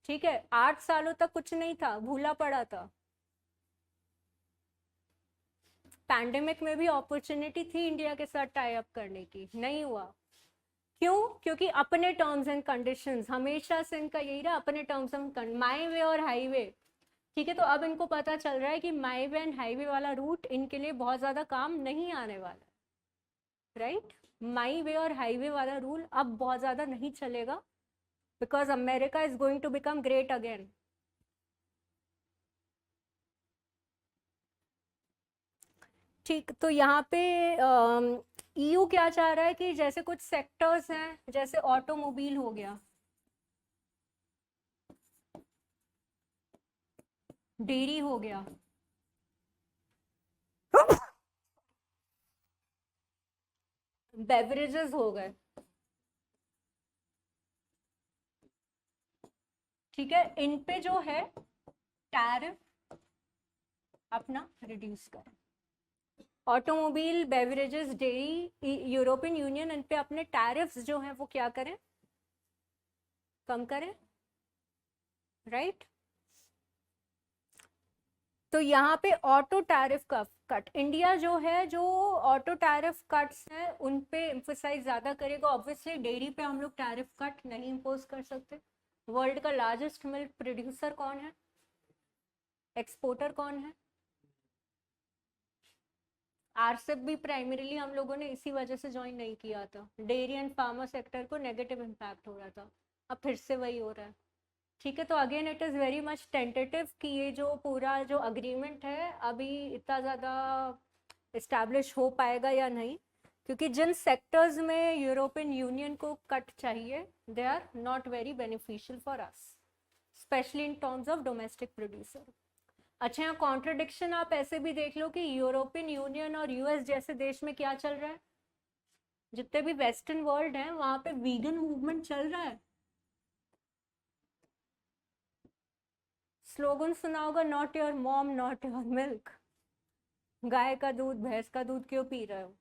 ठीक है, 8 सालों तक कुछ नहीं था, भूला पड़ा था। पैंडेमिक में भी अपॉर्चुनिटी थी इंडिया के साथ टाई अप करने की, नहीं हुआ। क्यों? क्योंकि अपने टर्म्स एंड कंडीशंस, हमेशा से इनका यही रहा, अपने टर्म्स एंड, माई वे और हाईवे। ठीक है, तो अब इनको पता चल रहा है कि माई वे एंड हाईवे वाला रूट इनके लिए बहुत ज्यादा काम नहीं आने वाला, राइट? माई वे और हाईवे वाला रूल अब बहुत ज्यादा नहीं चलेगा, because America is going to become great again. ठीक, तो यहाँ पे ईयू क्या चाह रहा है कि जैसे कुछ सेक्टर्स हैं, जैसे ऑटोमोबाइल हो गया, डेयरी हो गया, बेवरेजेस हो गए, ठीक है, इन पे जो है टैरिफ अपना रिड्यूस करें। Automobile, beverages, dairy, European Union, इन पे अपने टैरिफ्स जो हैं वो क्या करें, कम करें, राइट। तो यहाँ पे ऑटो टैरिफ का कट, इंडिया जो है जो ऑटो टैरिफ कट्स हैं उन पे एम्फोसाइज ज्यादा करेगा। ऑब्वियसली डेयरी पे हम लोग टैरिफ कट नहीं इम्पोज कर सकते। वर्ल्ड का लार्जेस्ट मिल्क प्रोड्यूसर कौन है, एक्सपोर्टर कौन है, आरसेप भी प्राइमरीली हम लोगों ने इसी वजह से ज्वाइन नहीं किया था, डेयरी एंड फार्मा सेक्टर को नेगेटिव इम्पैक्ट हो रहा था, अब फिर से वही हो रहा है, ठीक है। तो again it is very much tentative कि ये जो पूरा जो अग्रीमेंट है अभी इतना ज़्यादा इस्टेब्लिश हो पाएगा या नहीं, क्योंकि जिन सेक्टर्स में यूरोपियन यूनियन को कट चाहिए they are not very beneficial for us, specially in terms of domestic producer. अच्छा, यहाँ कॉन्ट्रडिक्शन आप ऐसे भी देख लो कि यूरोपियन यूनियन और यूएस जैसे देश में क्या चल रहा है, जितने भी वेस्टर्न वर्ल्ड हैं वहां पे वीगन मूवमेंट चल रहा है। स्लोगन सुना होगा, not your mom not your milk, गाय का दूध भैंस का दूध क्यों पी रहे हो।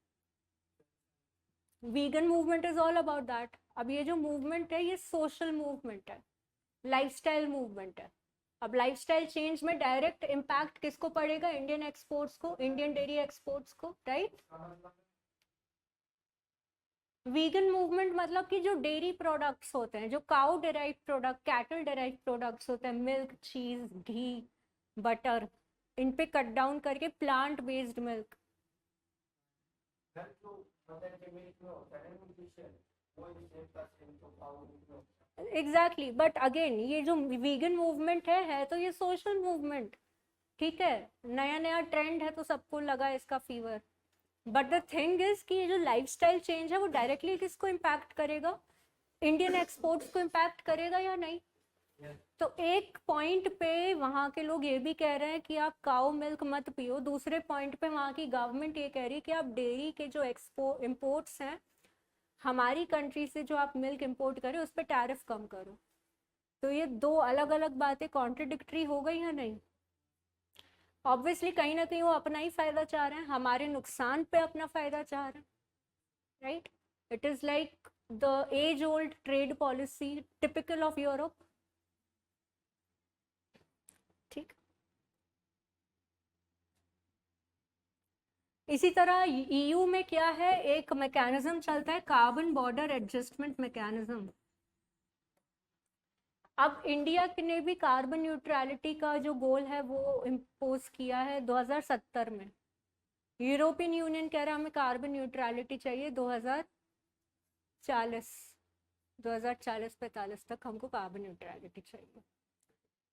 Vegan movement is all about that. अब ये जो मूवमेंट है ये सोशल मूवमेंट है, लाइफस्टाइल मूवमेंट है। अब लाइफस्टाइल चेंज में डायरेक्ट इम्पैक्ट किसको पड़ेगा, इंडियन एक्सपोर्ट्स को, इंडियन डेयरी एक्सपोर्ट्स को, राइट। वीगन मूवमेंट मतलब कि जो डेयरी प्रोडक्ट्स होते हैं, जो cow derive product, cattle derive products होते हैं, मिल्क, चीज, घी, बटर, इन पे कट डाउन करके plant based milk. Exactly, but again ये जो वीगन मूवमेंट है तो ये सोशल मूवमेंट, ठीक है, नया नया ट्रेंड है तो सबको लगा इसका fever. But the thing is कि ये जो लाइफस्टाइल चेंज है वो डायरेक्टली किसको इम्पैक्ट करेगा, इंडियन एक्सपोर्ट्स को इम्पैक्ट करेगा या नहीं। तो एक पॉइंट पे वहाँ के लोग ये भी कह रहे हैं कि आप काउ मिल्क मत पियो, दूसरे पॉइंट पे वहाँ की गवर्नमेंट ये कह रही है कि आप डेयरी के जो इम्पोर्ट्स हैं हमारी कंट्री से, जो आप मिल्क इम्पोर्ट करें उस पर टैरिफ कम करो। तो ये दो अलग अलग बातें कॉन्ट्रडिक्टरी हो गई या नहीं। ऑब्वियसली कहीं ना कहीं वो अपना ही फायदा चाह रहे हैं, हमारे नुकसान पे अपना फायदा चाह रहे हैं, right. It is like the age old trade policy typical of Europe, ठीक। इसी तरह ईयू में क्या है, एक मैकेनिज्म चलता है, कार्बन बॉर्डर एडजस्टमेंट मैकेनिज्म। अब इंडिया ने भी कार्बन न्यूट्रलिटी का जो गोल है वो इम्पोज किया है 2070 में। यूरोपियन यूनियन कह रहा है हमें कार्बन न्यूट्रलिटी चाहिए 2040, 2040-45 तक हमको कार्बन न्यूट्रलिटी चाहिए,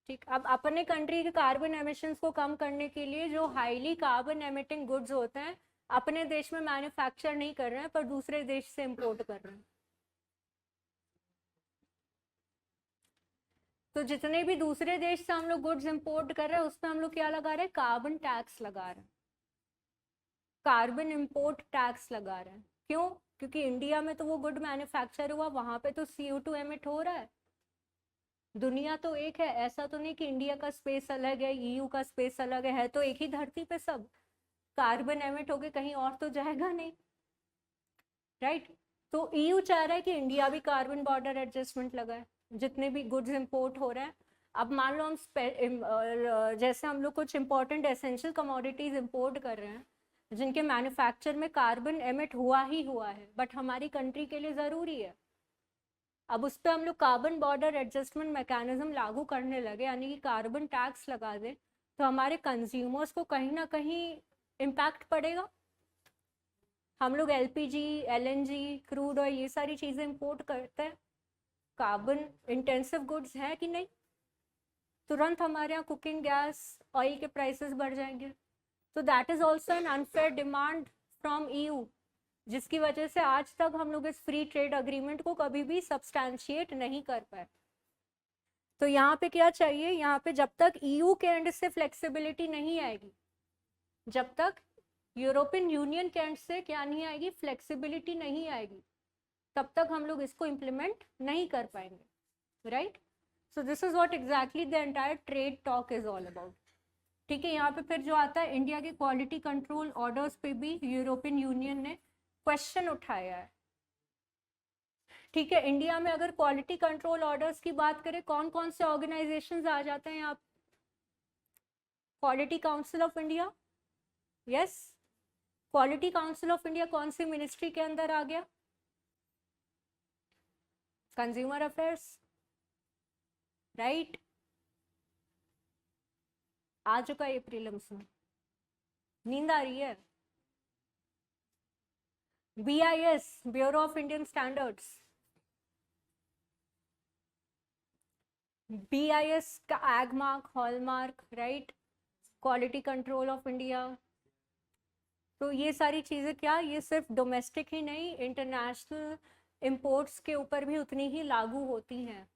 ठीक। अब अपने कंट्री के कार्बन एमिशंस को कम करने के लिए जो हाईली कार्बन एमिटिंग गुड्स होते हैं अपने देश में मैन्युफैक्चर नहीं कर रहे हैं पर दूसरे देश से इंपोर्ट कर रहे हैं। तो जितने भी दूसरे देश से हम लोग गुड्स इंपोर्ट कर रहे हैं उस पर हम लोग क्या लगा रहे हैं, कार्बन टैक्स लगा रहे हैं, कार्बन इंपोर्ट टैक्स लगा रहे हैं। क्यों, क्योंकि इंडिया में तो वो गुड मैन्युफैक्चर हुआ, वहां पे तो CO2 एमिट हो रहा है। दुनिया तो एक है, ऐसा तो नहीं कि इंडिया का स्पेस अलग है, EU का स्पेस अलग है तो एक ही धरती पे सब। कार्बन एमिट होके कहीं और तो जाएगा नहीं, राइट। तो EU चाह रहा है कि इंडिया भी कार्बन बॉर्डर एडजस्टमेंट लगाए जितने भी गुड्स इंपोर्ट हो रहे हैं। अब मान लो हम जैसे हम लोग कुछ इंपॉर्टेंट एसेंशियल कमोडिटीज इंपोर्ट कर रहे हैं जिनके मैन्युफैक्चर में कार्बन एमिट हुआ ही हुआ है बट हमारी कंट्री के लिए ज़रूरी है। अब उस पर हम लोग कार्बन बॉर्डर एडजस्टमेंट मैकेनिज्म लागू करने लगे, यानी कि कार्बन टैक्स लगा दें, तो हमारे कंज्यूमर्स को कहीं ना कहीं इम्पैक्ट पड़ेगा। हम लोग LPG, LNG, क्रूड ऑयल ये सारी चीज़ें इंपोर्ट करते हैं, कार्बन इंटेंसिव गुड्स हैं कि नहीं, तुरंत हमारे यहाँ कुकिंग गैस, ऑयल के प्राइसेस बढ़ जाएंगे। तो that is also an unfair demand from EU, जिसकी वजह से आज तक हम लोग इस फ्री ट्रेड अग्रीमेंट को कभी भी सब्सटैंशिएट नहीं कर पाए। तो यहाँ पे क्या चाहिए, यहाँ पे जब तक EU के एंड से फ्लेक्सिबिलिटी नहीं आएगी, जब तक यूरोपियन यूनियन के एंड से क्या नहीं आएगी, फ्लेक्सिबिलिटी नहीं आएगी, तब तक हम लोग इसको इम्प्लीमेंट नहीं कर पाएंगे, right. So this is what exactly the entire trade talk is all about. ठीक है, यहाँ पे फिर जो आता है इंडिया के क्वालिटी कंट्रोल ऑर्डर्स पे भी यूरोपियन यूनियन ने क्वेश्चन उठाया है। ठीक है, इंडिया में अगर क्वालिटी कंट्रोल ऑर्डर्स की बात करें, कौन कौन से ऑर्गेनाइजेशंस आ जाते हैं यहाँ? Quality council of India, yes. Quality council of India कौन सी मिनिस्ट्री के अंदर आ गया? Consumer affairs, right. आ चुका है प्रीलिम्स में, नींद आ रही है? BIS, bureau of Indian standards, BIS का egg mark, hallmark, right. Quality control of India. तो ये सारी चीजें क्या, ये सिर्फ डोमेस्टिक ही नहीं, इंटरनेशनल इंपोर्ट्स के ऊपर भी उतनी ही लागू होती हैं।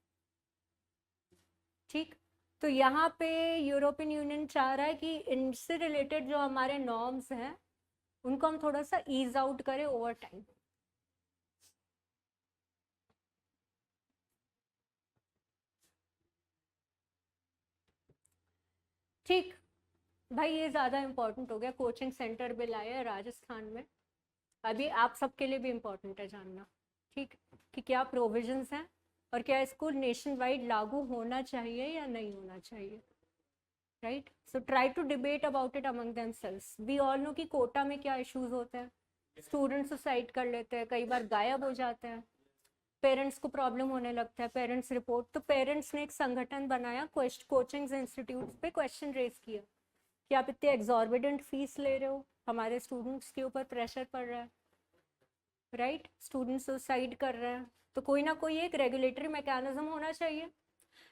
ठीक, तो यहाँ पे यूरोपियन यूनियन चाह रहा है कि इनसे रिलेटेड जो हमारे नॉर्म्स हैं उनको हम थोड़ा सा ईज आउट करें ओवर टाइम। ठीक भाई, ये ज़्यादा इम्पोर्टेंट हो गया। कोचिंग सेंटर बिल आया है राजस्थान में, अभी आप सबके लिए भी इम्पोर्टेंट है जानना, ठीक, कि क्या प्रोविजंस हैं और क्या इसको नेशन वाइड लागू होना चाहिए या नहीं होना चाहिए, right. So try to debate about it among themselves. We all know कि कोटा में क्या इश्यूज होते हैं, स्टूडेंट सुसाइड कर लेते हैं, कई बार गायब हो जाते हैं, पेरेंट्स को प्रॉब्लम होने लगता है, पेरेंट्स रिपोर्ट। तो पेरेंट्स ने एक संगठन बनाया, कोचिंग इंस्टीट्यूट पे क्वेश्चन रेज किया कि आप इतने एग्जॉर्बिडेंट फीस ले रहे हो, हमारे स्टूडेंट्स के ऊपर प्रेशर पड़ रहा है, राइट। स्टूडेंट सुसाइड कर रहे हैं, तो कोई ना कोई एक रेगुलेटरी मैकेनिज्म होना चाहिए।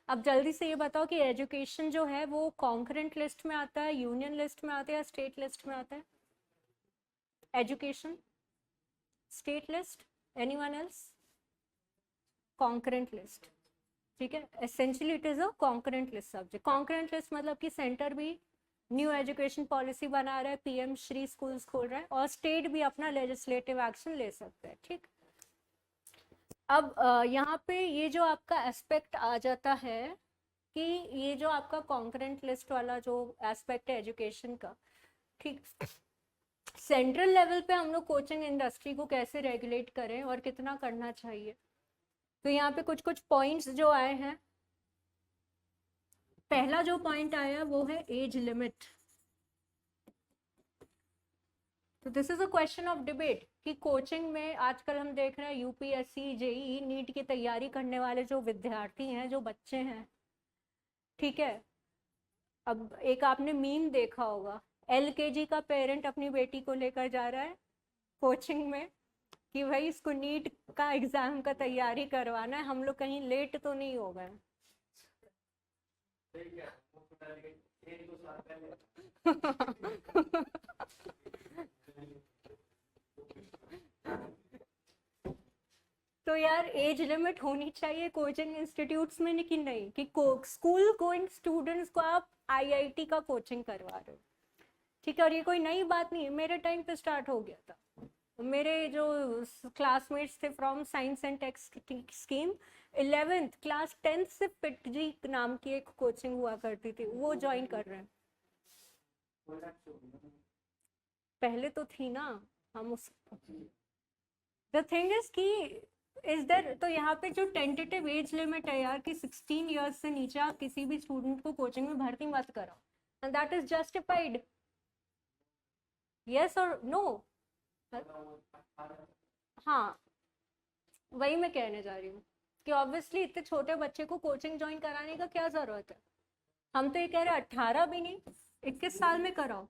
अब जल्दी से ये बताओ कि एजुकेशन जो है वो कॉन्करेंट लिस्ट में आता है, यूनियन लिस्ट में आता है या स्टेट लिस्ट में आता है? Education state list, anyone else? Concurrent list, ठीक है। Essentially it is a concurrent list subject. Concurrent list मतलब कि सेंटर भी न्यू एजुकेशन पॉलिसी बना रहा है, PM श्री स्कूल्स खोल रहा है, और स्टेट भी अपना लेजिस्लेटिव एक्शन ले सकता है, ठीक। अब यहाँ पे ये जो आपका एस्पेक्ट आ जाता है कि ये जो आपका कॉन्करेंट लिस्ट वाला जो एस्पेक्ट है एजुकेशन का, ठीक, सेंट्रल लेवल पे हम लोग कोचिंग इंडस्ट्री को कैसे रेगुलेट करें और कितना करना चाहिए। तो यहाँ पे कुछ कुछ पॉइंट्स जो आए हैं, पहला जो पॉइंट आया वो है एज लिमिट। तो this is a question of debate कि कोचिंग में आजकल हम देख रहे हैं UPSC JEE नीट की तैयारी करने वाले जो विद्यार्थी हैं, जो बच्चे हैं, ठीक है। अब एक आपने मीम देखा होगा, LKG का पेरेंट अपनी बेटी को लेकर जा रहा है कोचिंग में कि भाई इसको नीट का एग्जाम का तैयारी करवाना है, हम लोग कहीं लेट तो नहीं हो गए। तो यार एज लिमिट होनी चाहिए कोचिंग इंस्टीट्यूट्स में, लेकिन नहीं कि स्कूल गोइंग स्टूडेंट्स को आप IIT का कोचिंग करवा रहे हो, ठीक है। और ये कोई नई बात नहीं है, मेरे टाइम पे स्टार्ट हो गया था। मेरे जो क्लासमेट्स थे from science and tech scheme, 11th class 10th से पिटजी नाम की एक कोचिंग हुआ करती थी, वो ज्वाइन कर रहे हैं। पहले तो थी ना, हम उस द थिंग इज कि इज देयर, तो यहाँ पे जो टेंटेटिव एज लिमिट है यार कि 16 इयर्स से नीचे आप किसी भी स्टूडेंट को कोचिंग में भर्ती मत कराओ, and that is justified, yes और नो? हाँ, वही मैं कहने जा रही हूँ कि ऑब्वियसली इतने छोटे बच्चे को कोचिंग ज्वाइन कराने का क्या जरूरत है। हम तो ये कह रहे हैं 18 भी नहीं, 21 साल में कराओ।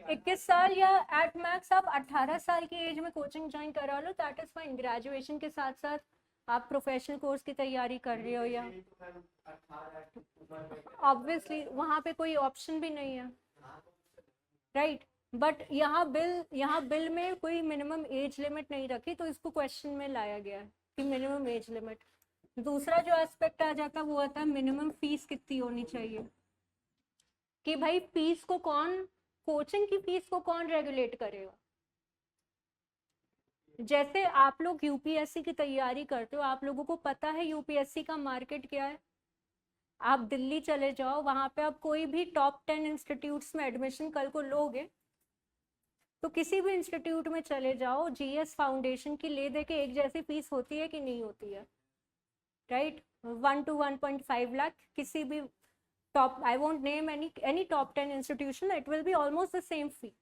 21 साल या एट मैक्स आप 18 साल की एज में कोचिंग ज्वाइन करा लो, दैट इज फाइन। ग्रेजुएशन के साथ साथ आप प्रोफेशनल कोर्स की तैयारी कर रहे हो, या ऑब्वियसली वहाँ पे कोई ऑप्शन भी नहीं है, राइट। बट यहाँ बिल में कोई मिनिमम एज लिमिट नहीं रखी, तो इसको क्वेश्चन में लाया गया है कि मिनिमम एज लिमिट। दूसरा जो एस्पेक्ट आ जाता है वो आता है मिनिमम फीस कितनी होनी चाहिए। कि भाई फीस को कौन, कोचिंग की फीस को कौन रेगुलेट करेगा। जैसे आप लोग यूपीएससी की तैयारी करते हो, आप लोगों को पता है यूपीएससी का मार्केट क्या है। आप दिल्ली चले जाओ, वहां पे आप कोई भी टॉप 10 इंस्टीट्यूट्स में एडमिशन कल को लोगे, तो किसी भी इंस्टीट्यूट में चले जाओ, जीएस फाउंडेशन की ले दे के एक जैसी फीस होती है कि नहीं होती है, राइट। 1 to 1.5 लाख किसी भी top, I won't name any top 10 institution, it will be almost the same fee.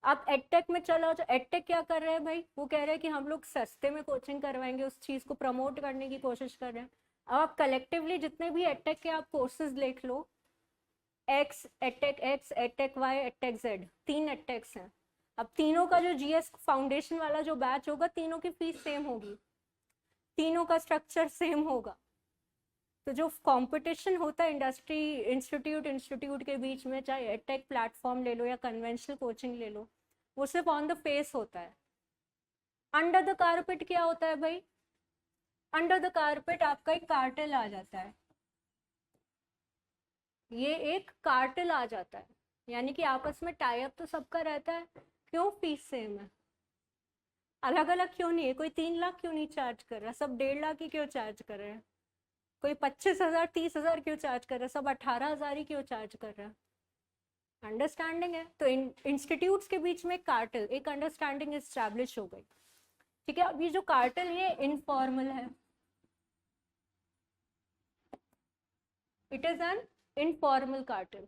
आप एडटेक में चलो जाओ, एडटेक क्या कर रहे हैं भाई, वो कह रहे हैं कि हम लोग सस्ते में कोचिंग करवाएंगे, उस चीज़ को प्रमोट करने की कोशिश कर रहे हैं। अब आप कलेक्टिवली जितने भी एडटेक के आप कोर्सेज देख लो, X, edtech X, edtech Y, edtech Z, 3 edtechs हैं। अब तीनों का जो जीएस फाउंडेशन वाला जो बैच होगा, तीनों की फीस सेम होगी, तीनों का स्ट्रक्चर सेम होगा। तो जो कंपटीशन होता है इंडस्ट्री इंस्टीट्यूट के बीच में, चाहे एडटेक प्लेटफॉर्म ले लो या कन्वेंशनल कोचिंग ले लो, वो सिर्फ ऑन द फेस होता है। अंडर द कारपेट क्या होता है भाई, अंडर द कारपेट आपका एक कार्टेल आ जाता है, ये एक कार्टेल आ जाता है, यानी कि आपस में टाई अप तो सबका रहता है। क्यों, फीस सेम है, अलग अलग क्यों नहीं है। कोई 3 लाख क्यों नहीं चार्ज कर रहा, सब 1.5 लाख ही क्यों चार्ज कर रहे हैं। कोई 25,000 30,000 क्यों चार्ज कर रहा है, सब 18,000 ही क्यों चार्ज कर रहा है। अंडरस्टैंडिंग है। तो इंस्टीट्यूट्स के बीच में कार्टेल, एक अंडरस्टैंडिंग एस्टैब्लिश हो गई, ठीक है। अब ये जो कार्टेल, ये इनफॉर्मल है, it is an informal cartel,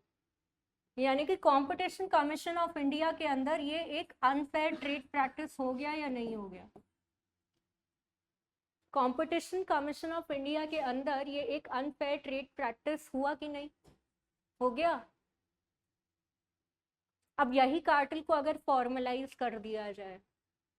यानी कि कंपटीशन कमीशन ऑफ इंडिया के अंदर ये एक अनफेयर ट्रेड प्रैक्टिस हो गया या नहीं हो गया। कंपटीशन कमीशन ऑफ इंडिया के अंदर ये एक अनफेयर ट्रेड प्रैक्टिस हुआ कि नहीं, हो गया। अब यही कार्टेल को अगर फॉर्मलाइज कर दिया जाए,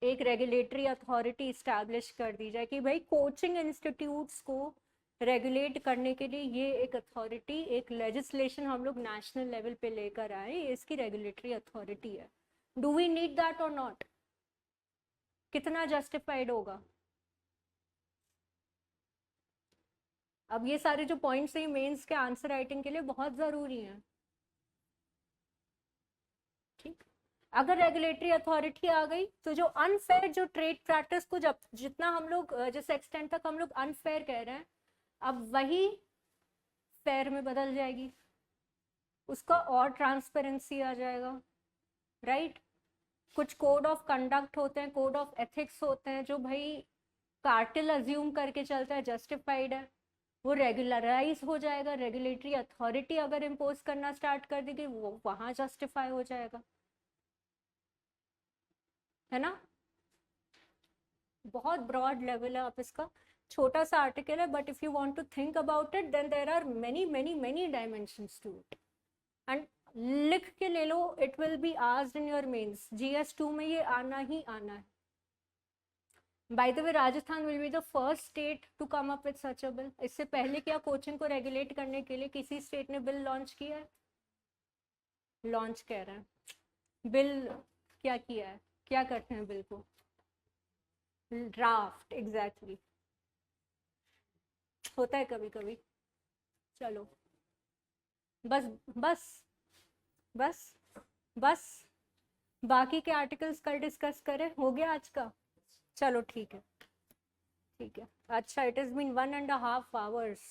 एक रेगुलेटरी अथॉरिटी इस्टेब्लिश कर दी जाए कि भाई कोचिंग इंस्टीट्यूट्स को रेगुलेट करने के लिए ये एक अथॉरिटी, एक लेजिस्लेशन हम लोग नेशनल लेवल पे लेकर आए, इसकी रेगुलेटरी अथॉरिटी है। डू वी नीड दैट और नॉट, कितना जस्टिफाइड होगा। अब ये सारे जो पॉइंट्स हैं मेंस के आंसर राइटिंग के लिए बहुत ज़रूरी हैं, ठीक। अगर रेगुलेटरी अथॉरिटी आ गई तो जो अनफेयर जो ट्रेड प्रैक्टिस को जब जितना हम लोग जिस एक्सटेंट तक हम लोग अनफेयर कह रहे हैं, अब वही फेयर में बदल जाएगी, उसका और ट्रांसपेरेंसी आ जाएगा, राइट। कुछ कोड ऑफ कंडक्ट होते हैं, कोड ऑफ एथिक्स होते हैं, जो भाई कार्टेल अज्यूम करके चलता है, जस्टिफाइड है, वो रेगुलराइज हो जाएगा। रेगुलेटरी अथॉरिटी अगर इम्पोज करना स्टार्ट कर देगी, वो वहां जस्टिफाई हो जाएगा, है ना। बहुत ब्रॉड लेवल है, आप इसका छोटा सा आर्टिकल है, but if you want to think about it then there are many many many dimensions to it. And लिख के ले लो, it will be asked in your mains, GS2 में ये आना ही आना है। By the way, Rajasthan will be the first state to come up with such a bill. इससे पहले क्या कोचिंग को रेगुलेट करने के लिए किसी स्टेट ने बिल लॉन्च किया है, लॉन्च कह रहे हैं, बिल क्या किया है, क्या करते हैं बिल को, ड्राफ्ट, एग्जैक्टली, होता है कभी कभी। चलो, बस बस बस बस, बाकी के आर्टिकल्स कल डिस्कस करें, हो गया आज का। चलो ठीक है, ठीक है। अच्छा, इट इज़ बीन 1.5 hours।